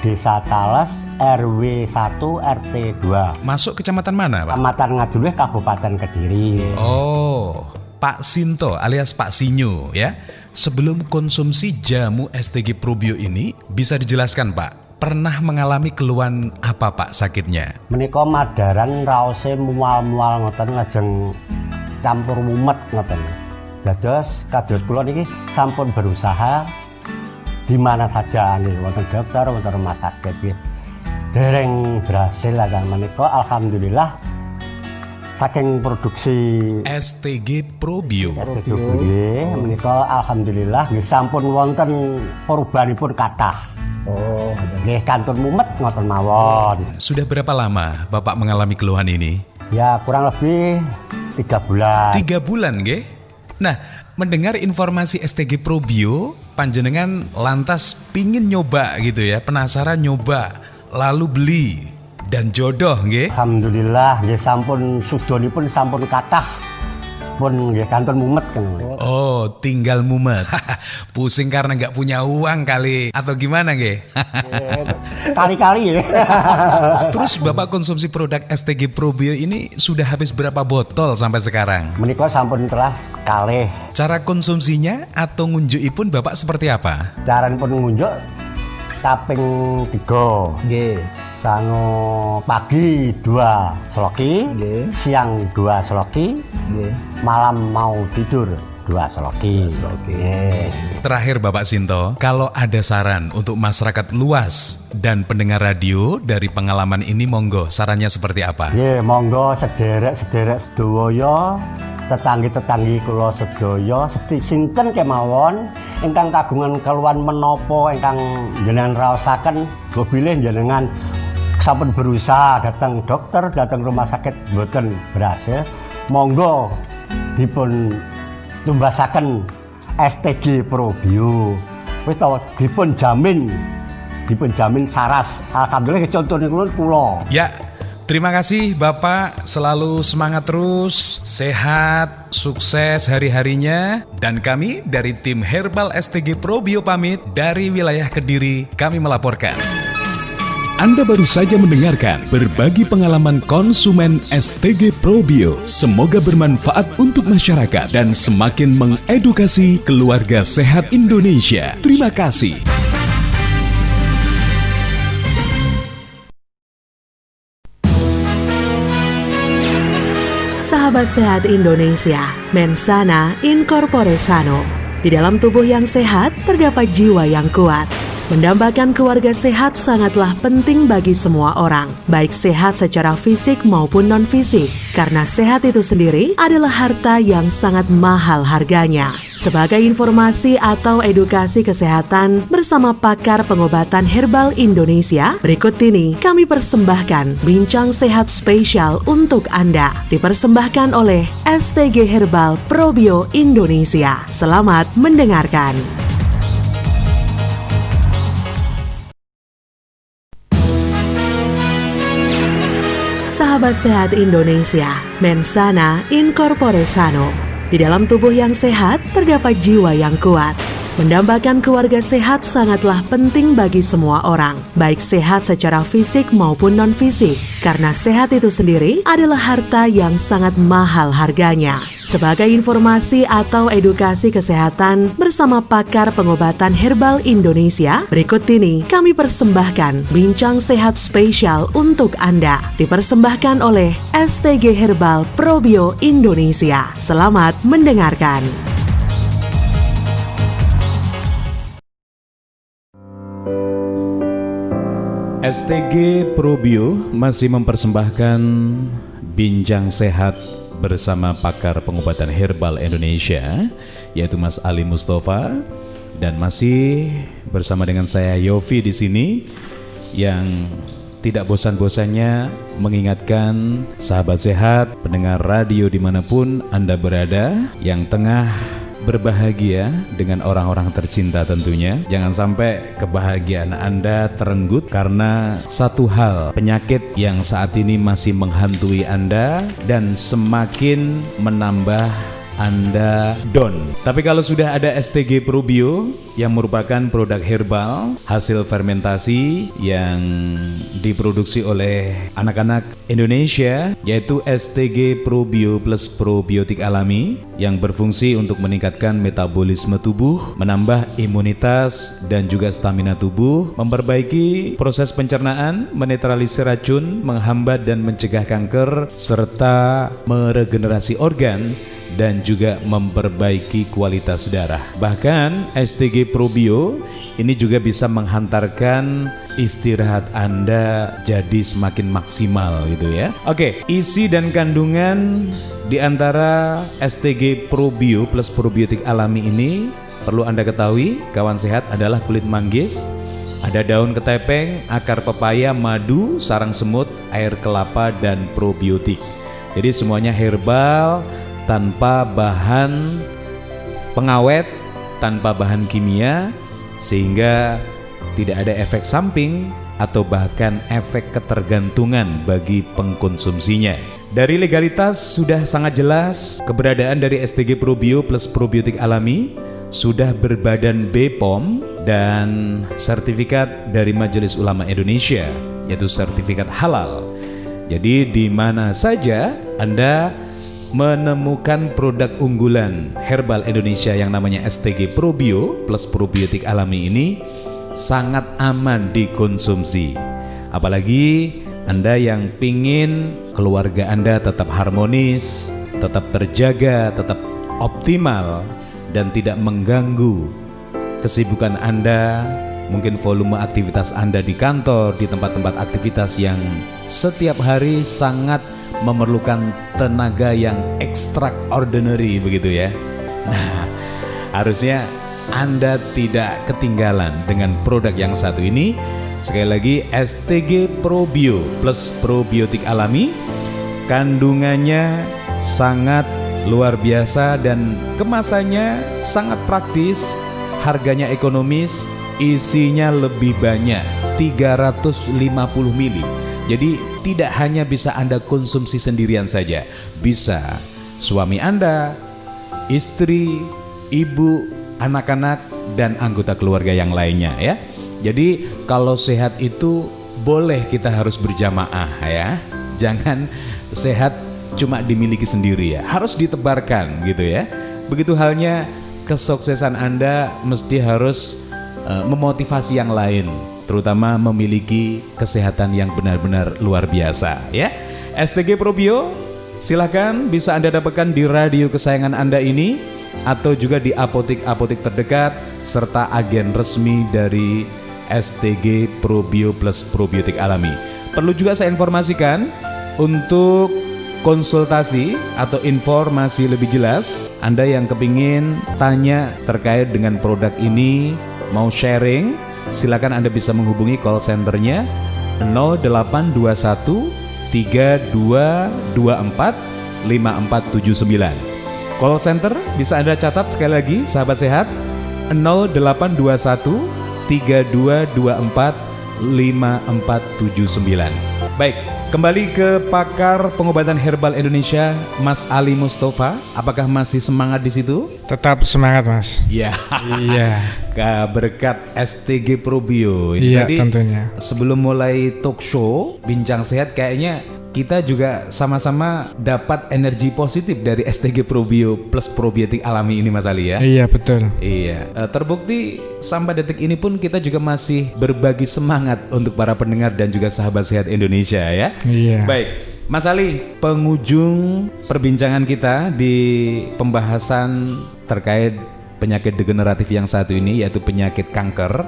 Desa Tales, RW 1 RT 2. Masuk kecamatan mana, Pak? Kecamatan Ngadiluweh, Kabupaten Kediri. Oh, Pak Sinto alias Pak Sinyo ya. Sebelum konsumsi jamu STG Probio ini, bisa dijelaskan Pak, pernah mengalami keluhan apa Pak sakitnya? Menika madaran raose mual-mual ngoten, ngajeng campur mumet ngoten. Dados kados kula niki sampun berusaha di mana saja nih, wonten dokter, wonten rumah sakit nggih. Dereng berhasil lah kan menika, alhamdulillah. Saking produksi STG Probio. STG Probio menika alhamdulillah nggih sampun wonten perubahanipun kathah. Oh, nggih kantun mumet ngoten mawon. Sudah berapa lama Bapak mengalami keluhan ini? Ya kurang lebih 3 bulan. 3 bulan nggih. Nah, mendengar informasi STG Probio, panjenengan lantas pingin nyoba gitu ya, penasaran nyoba, lalu beli dan jodoh nggih. Alhamdulillah nggih sampun sudonipun sampun kathah pun nggih kantun mumet kan. Oh, tinggal mumet. Pusing karena nggak punya uang kali atau gimana nggih? Kali-kali ya. Terus Bapak konsumsi produk STG Probio ini sudah habis berapa botol sampai sekarang? Menika sampun kelas kalih. Cara konsumsinya atau ngunjukipun Bapak seperti apa? Caranipun ngunjuk kaping 3. Nggih. Sango pagi 2 seloki, Nggih. siang 2 seloki, Nggih. malam mau tidur 2 seloki. Nggih. Terakhir Bapak Sinto, kalau ada saran untuk masyarakat luas dan pendengar radio dari pengalaman ini, monggo sarannya seperti apa? Nggih, monggo sederek-sederek sedaya, tetanggi-tetanggi kula sedaya, sinten kemawon ingkang kagungan keluhan menapa ingkang jenengan raosaken, go bilih jenengan sampun berusaha datang dokter, datang rumah sakit boten berhasil, monggo dipun tumbasaken STG Probio. Wis to dipun jamin saras. Alhamdulillah contohnya kula. Ya, terima kasih Bapak, selalu semangat terus, sehat, sukses hari-harinya. Dan kami dari tim Herbal STG Probio pamit dari wilayah Kediri, kami melaporkan. Anda baru saja mendengarkan berbagi pengalaman konsumen STG Probio. Semoga bermanfaat untuk masyarakat dan semakin mengedukasi keluarga sehat Indonesia. Terima kasih. Sahabat sehat Indonesia, Mensana in corpore sano. Di dalam tubuh yang sehat terdapat jiwa yang kuat. Mendambakan keluarga sehat sangatlah penting bagi semua orang, baik sehat secara fisik maupun non-fisik, karena sehat itu sendiri adalah harta yang sangat mahal harganya. Sebagai informasi atau edukasi kesehatan bersama pakar pengobatan herbal Indonesia, berikut ini kami persembahkan bincang sehat spesial untuk Anda, dipersembahkan oleh STG Herbal Probio Indonesia. Selamat mendengarkan. Sahabat sehat Indonesia, Mensana in corpore sano. Di dalam tubuh yang sehat terdapat jiwa yang kuat. Mendambakan keluarga sehat sangatlah penting bagi semua orang, baik sehat secara fisik maupun non-fisik, karena sehat itu sendiri adalah harta yang sangat mahal harganya. Sebagai informasi atau edukasi kesehatan bersama pakar pengobatan herbal Indonesia, berikut ini kami persembahkan bincang sehat spesial untuk Anda, dipersembahkan oleh STG Herbal Probio Indonesia. Selamat mendengarkan. STG Probio masih mempersembahkan bincang sehat bersama pakar pengobatan herbal Indonesia, yaitu Mas Ali Mustafa, dan masih bersama dengan saya Yofi di sini yang tidak bosan-bosannya mengingatkan sahabat sehat, pendengar radio dimanapun Anda berada yang tengah berbahagia dengan orang-orang tercinta tentunya. Jangan sampai kebahagiaan Anda terenggut karena satu hal, penyakit yang saat ini masih menghantui Anda dan semakin menambah Anda down. Tapi kalau sudah ada STG Probio yang merupakan produk herbal hasil fermentasi yang diproduksi oleh anak-anak Indonesia, yaitu STG Probio plus probiotik alami yang berfungsi untuk meningkatkan metabolisme tubuh, menambah imunitas dan juga stamina tubuh, memperbaiki proses pencernaan, menetralisir racun, menghambat dan mencegah kanker, serta meregenerasi organ dan juga memperbaiki kualitas darah. Bahkan STG Probio ini juga bisa menghantarkan istirahat Anda jadi semakin maksimal gitu ya. Oke, isi dan kandungan di antara STG Probio plus probiotik alami ini perlu Anda ketahui, kawan sehat, adalah kulit manggis, ada daun ketepeng, akar pepaya, madu, sarang semut, air kelapa, dan probiotik. Jadi semuanya herbal, tanpa bahan pengawet, tanpa bahan kimia, sehingga tidak ada efek samping atau bahkan efek ketergantungan bagi pengkonsumsinya. Dari legalitas sudah sangat jelas, keberadaan dari STG Probio plus probiotik alami sudah berbadan BPOM dan sertifikat dari Majelis Ulama Indonesia, yaitu sertifikat halal. Jadi di mana saja Anda menemukan produk unggulan herbal Indonesia yang namanya STG Probio plus probiotik alami ini sangat aman dikonsumsi. Apalagi Anda yang pingin keluarga Anda tetap harmonis, tetap terjaga, tetap optimal dan tidak mengganggu kesibukan Anda, mungkin volume aktivitas Anda di kantor, di tempat-tempat aktivitas yang setiap hari sangat memerlukan tenaga yang extraordinary begitu ya. Nah, harusnya Anda tidak ketinggalan dengan produk yang satu ini. Sekali lagi, STG Probio plus probiotik alami, kandungannya sangat luar biasa dan kemasannya sangat praktis, harganya ekonomis, isinya lebih banyak, 350 ml. Jadi tidak hanya bisa Anda konsumsi sendirian saja, bisa suami Anda, istri, ibu, anak-anak, dan anggota keluarga yang lainnya ya. Jadi kalau sehat itu boleh kita harus berjamaah ya. Jangan sehat cuma dimiliki sendiri ya, harus ditebarkan gitu ya. Begitu halnya kesuksesan Anda mesti harus memotivasi yang lain, terutama memiliki kesehatan yang benar-benar luar biasa ya. STG Probio silakan bisa Anda dapatkan di radio kesayangan Anda ini atau juga di apotek-apotek terdekat serta agen resmi dari STG Probio plus probiotik alami. Perlu juga saya informasikan, untuk konsultasi atau informasi lebih jelas, Anda yang kepingin tanya terkait dengan produk ini, mau sharing, silakan Anda bisa menghubungi call centernya 0821 3224 5479. Call center bisa Anda catat sekali lagi sahabat sehat, 0821 3224 5479. Baik, kembali ke pakar pengobatan herbal Indonesia, Mas Ali Mustafa. Apakah masih semangat di situ? Tetap semangat, Mas. Ya. Iya. Berkat STG Probio. Iya, tadi tentunya. Sebelum mulai talk show Bincang Sehat, kayaknya kita juga sama-sama dapat energi positif dari STG Probio plus probiotik alami ini Mas Ali ya. Iya, betul. Iya, terbukti sampai detik ini pun kita juga masih berbagi semangat untuk para pendengar dan juga sahabat sehat Indonesia ya. Iya. Baik, Mas Ali, penghujung perbincangan kita di pembahasan terkait penyakit degeneratif yang satu ini, yaitu penyakit kanker.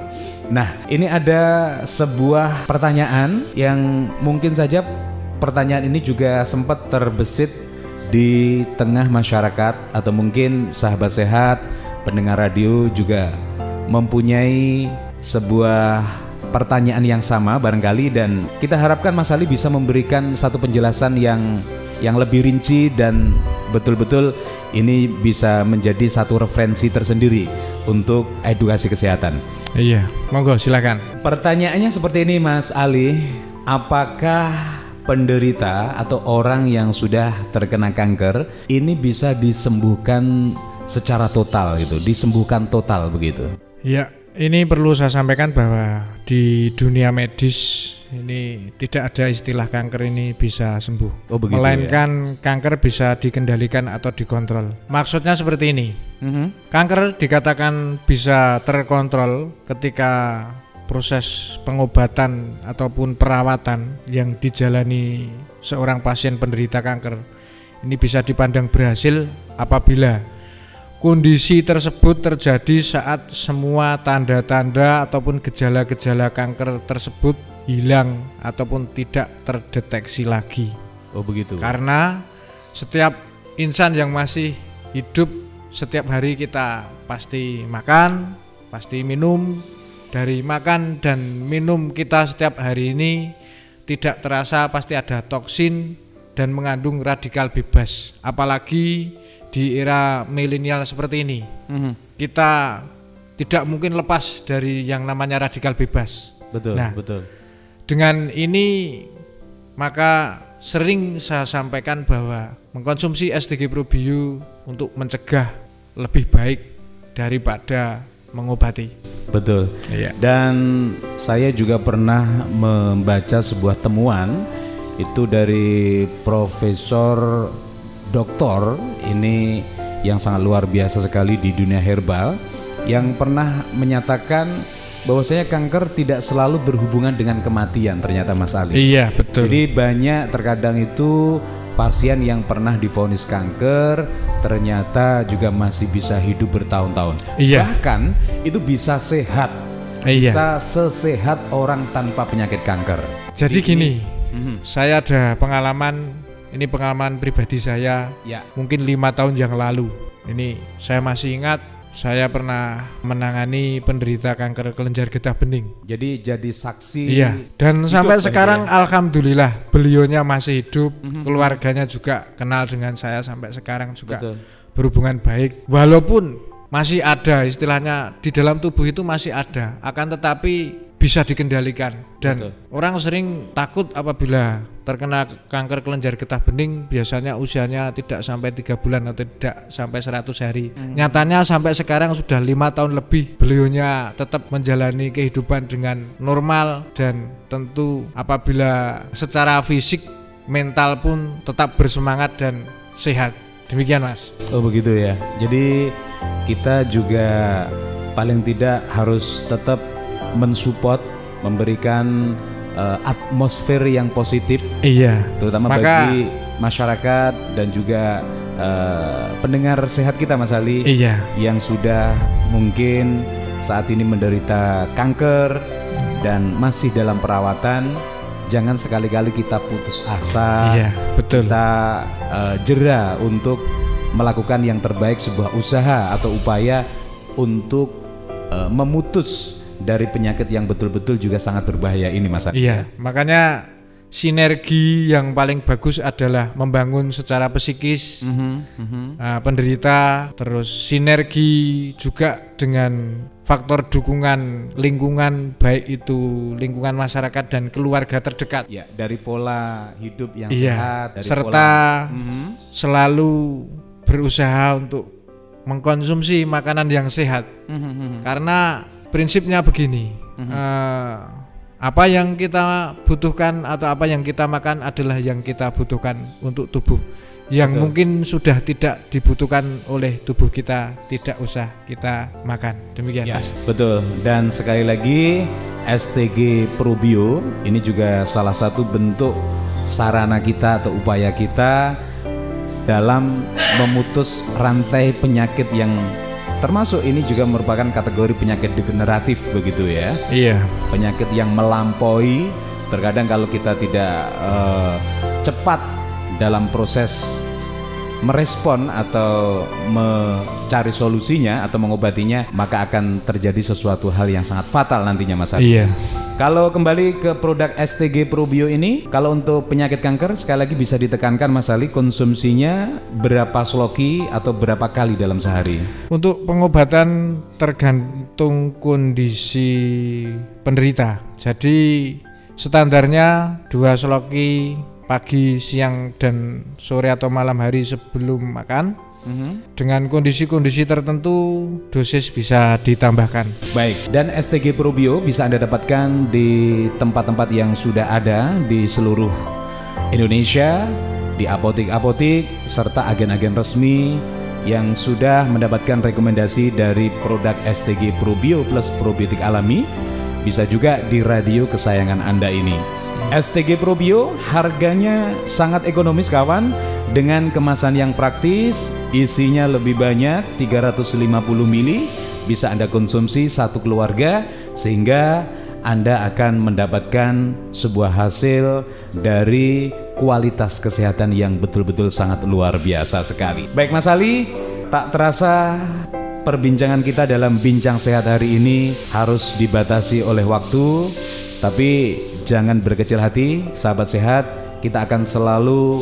Nah, ini ada sebuah pertanyaan yang mungkin saja pertanyaan ini juga sempat terbesit di tengah masyarakat, atau mungkin sahabat sehat, pendengar radio juga mempunyai sebuah pertanyaan yang sama barangkali, dan kita harapkan Mas Ali bisa memberikan satu penjelasan yang lebih rinci dan betul-betul ini bisa menjadi satu referensi tersendiri untuk edukasi kesehatan. Iya, monggo silakan. Pertanyaannya seperti ini Mas Ali, apakah penderita atau orang yang sudah terkena kanker ini bisa disembuhkan secara total gitu, disembuhkan total begitu? Ya, ini perlu saya sampaikan bahwa di dunia medis ini tidak ada istilah kanker ini bisa sembuh. Oh, begitu, melainkan ya? Kanker bisa dikendalikan atau dikontrol. Maksudnya seperti ini. Kanker dikatakan bisa terkontrol ketika proses pengobatan ataupun perawatan yang dijalani seorang pasien penderita kanker ini bisa dipandang berhasil apabila kondisi tersebut terjadi saat semua tanda-tanda ataupun gejala-gejala kanker tersebut hilang ataupun tidak terdeteksi lagi. Oh begitu. Karena setiap insan yang masih hidup, setiap hari kita pasti makan, pasti minum. Dari makan dan minum kita setiap hari ini tidak terasa pasti ada toksin dan mengandung radikal bebas. Apalagi di era milenial seperti ini, kita tidak mungkin lepas dari yang namanya radikal bebas. Betul, nah, betul. Dengan ini Maka sering saya sampaikan bahwa mengkonsumsi STG Probio untuk mencegah lebih baik daripada mengobati. Betul. Iya. Dan saya juga pernah membaca sebuah temuan itu dari Profesor Doktor ini yang sangat luar biasa sekali di dunia herbal, yang pernah menyatakan bahwasanya kanker tidak selalu berhubungan dengan kematian ternyata, Mas Ali. Iya, betul. Jadi banyak terkadang itu pasien yang pernah divonis kanker ternyata juga masih bisa hidup bertahun-tahun. Iya. Bahkan itu bisa sehat. Iya. Bisa sesehat orang tanpa penyakit kanker. Jadi gini, saya ada pengalaman, ini pengalaman pribadi saya, Ya. mungkin 5 tahun yang lalu. Ini saya masih ingat, saya pernah menangani penderita kanker kelenjar getah bening. Jadi saksi. Iya, dan hidup sampai lah sekarang ya. alhamdulillah beliaunya masih hidup, keluarganya juga kenal dengan saya sampai sekarang juga Betul. berhubungan baik. Walaupun masih ada istilahnya di dalam tubuh itu masih ada, akan tetapi bisa dikendalikan. Dan Betul. orang sering takut apabila terkena kanker kelenjar getah bening, biasanya usianya tidak sampai 3 bulan atau tidak sampai 100 hari. Nyatanya sampai sekarang sudah 5 tahun lebih beliaunya tetap menjalani kehidupan dengan normal, dan tentu apabila secara fisik, mental pun tetap bersemangat dan sehat. Demikian, Mas. Oh begitu ya. Jadi kita juga paling tidak harus tetap mensupport, memberikan atmosfer yang positif, Iya. terutama bagi masyarakat dan juga pendengar sehat kita, Mas Ali, Iya. yang sudah mungkin saat ini menderita kanker dan masih dalam perawatan. Jangan sekali-kali kita putus asa. Iya, betul. Kita jera untuk melakukan yang terbaik, sebuah usaha atau upaya untuk memutus dari penyakit yang betul-betul juga sangat berbahaya ini, Mas. Iya, makanya sinergi yang paling bagus adalah membangun secara psikis penderita, terus sinergi juga dengan faktor dukungan lingkungan, baik itu lingkungan masyarakat dan keluarga terdekat. Ya, dari pola hidup yang Iya, sehat, dari serta pola, selalu berusaha untuk mengkonsumsi makanan yang sehat. Karena prinsipnya begini, apa yang kita butuhkan atau apa yang kita makan adalah yang kita butuhkan untuk tubuh. Yang Betul. mungkin sudah tidak dibutuhkan oleh tubuh kita, tidak usah kita makan. Demikian, ya, Mas. betul. Dan sekali lagi STG Probio ini juga salah satu bentuk sarana kita atau upaya kita dalam memutus rantai penyakit yang termasuk ini juga merupakan kategori penyakit degeneratif begitu ya. Iya. Penyakit yang melampaui, terkadang kalau kita tidak cepat dalam proses merespon atau mencari solusinya atau mengobatinya, maka akan terjadi sesuatu hal yang sangat fatal nantinya, Mas Adi. Iya. Kalau kembali ke produk STG Probio ini, kalau untuk penyakit kanker sekali lagi bisa ditekankan, Mas Ali, konsumsinya berapa sloki atau berapa kali dalam sehari? Untuk pengobatan tergantung kondisi penderita. Jadi standarnya 2 sloki pagi, siang, dan sore atau malam hari sebelum makan. Dengan kondisi-kondisi tertentu dosis bisa ditambahkan. Baik, dan STG Probio bisa Anda dapatkan di tempat-tempat yang sudah ada di seluruh Indonesia, di apotek-apotek serta agen-agen resmi yang sudah mendapatkan rekomendasi dari produk STG Probio plus probiotik alami. Bisa juga di radio kesayangan Anda ini. STG Probio harganya sangat ekonomis, kawan, dengan kemasan yang praktis, isinya lebih banyak 350 ml, bisa Anda konsumsi satu keluarga sehingga Anda akan mendapatkan sebuah hasil dari kualitas kesehatan yang betul-betul sangat luar biasa sekali. Baik, Mas Ali, tak terasa perbincangan kita dalam Bincang Sehat hari ini harus dibatasi oleh waktu, tapi jangan berkecil hati, sahabat sehat. Kita akan selalu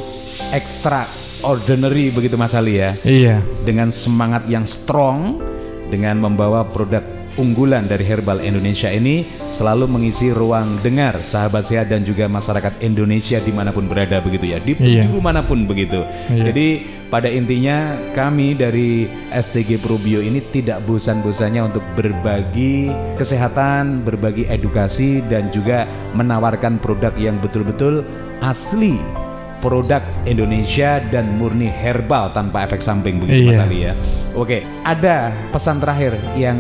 extraordinary begitu, Mas Ali ya. Iya. Dengan semangat yang strong, dengan membawa produk unggulan dari Herbal Indonesia ini selalu mengisi ruang dengar sahabat sehat dan juga masyarakat Indonesia dimanapun berada begitu ya, di penjuru manapun begitu. Jadi pada intinya kami dari STG Probio ini tidak bosan-bosannya untuk berbagi kesehatan, berbagi edukasi dan juga menawarkan produk yang betul-betul asli, produk Indonesia dan murni herbal tanpa efek samping begitu Mas Ali ya. Oke, ada pesan terakhir yang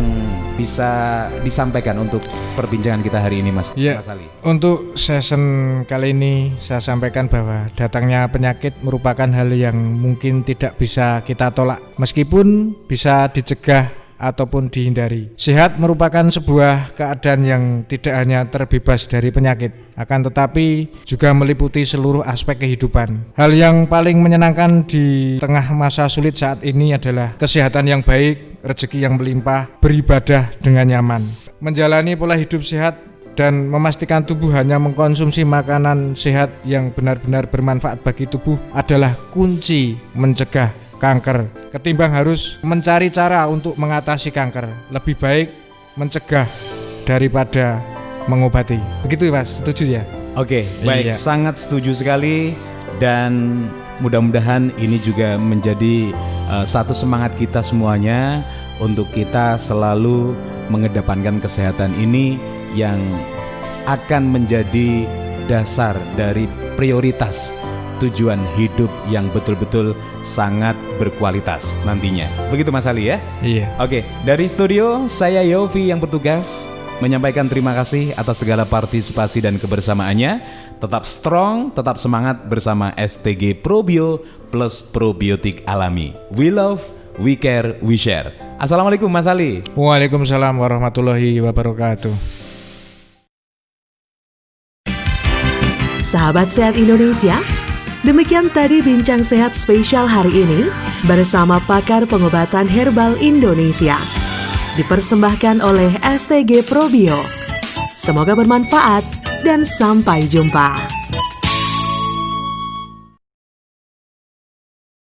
bisa disampaikan untuk perbincangan kita hari ini Mas Ali? Untuk season kali ini saya sampaikan bahwa datangnya penyakit merupakan hal yang mungkin tidak bisa kita tolak, meskipun bisa dicegah ataupun dihindari. Sehat merupakan sebuah keadaan yang tidak hanya terbebas dari penyakit, akan tetapi juga meliputi seluruh aspek kehidupan. Hal yang paling menyenangkan di tengah masa sulit saat ini adalah kesehatan yang baik, rezeki yang melimpah, beribadah dengan nyaman. Menjalani pola hidup sehat dan memastikan tubuh hanya mengkonsumsi makanan sehat yang benar-benar bermanfaat bagi tubuh adalah kunci mencegah kanker. Ketimbang harus mencari cara untuk mengatasi kanker, lebih baik mencegah daripada mengobati. Begitu Mas, setuju ya? Oke, baik, sangat setuju sekali. Dan mudah-mudahan ini juga menjadi satu semangat kita semuanya untuk kita selalu mengedepankan kesehatan ini yang akan menjadi dasar dari prioritas tujuan hidup yang betul-betul sangat berkualitas nantinya. Begitu Mas Ali ya? Iya. Oke, dari studio saya Yofi yang bertugas menyampaikan terima kasih atas segala partisipasi dan kebersamaannya. Tetap strong, tetap semangat bersama STG Probio plus probiotik alami. We love, we care, we share. Assalamualaikum Mas Ali. Waalaikumsalam warahmatullahi wabarakatuh. Sahabat Sehat Indonesia, demikian tadi Bincang Sehat spesial hari ini bersama pakar pengobatan herbal Indonesia. Dipersembahkan oleh STG Probio. Semoga bermanfaat dan sampai jumpa.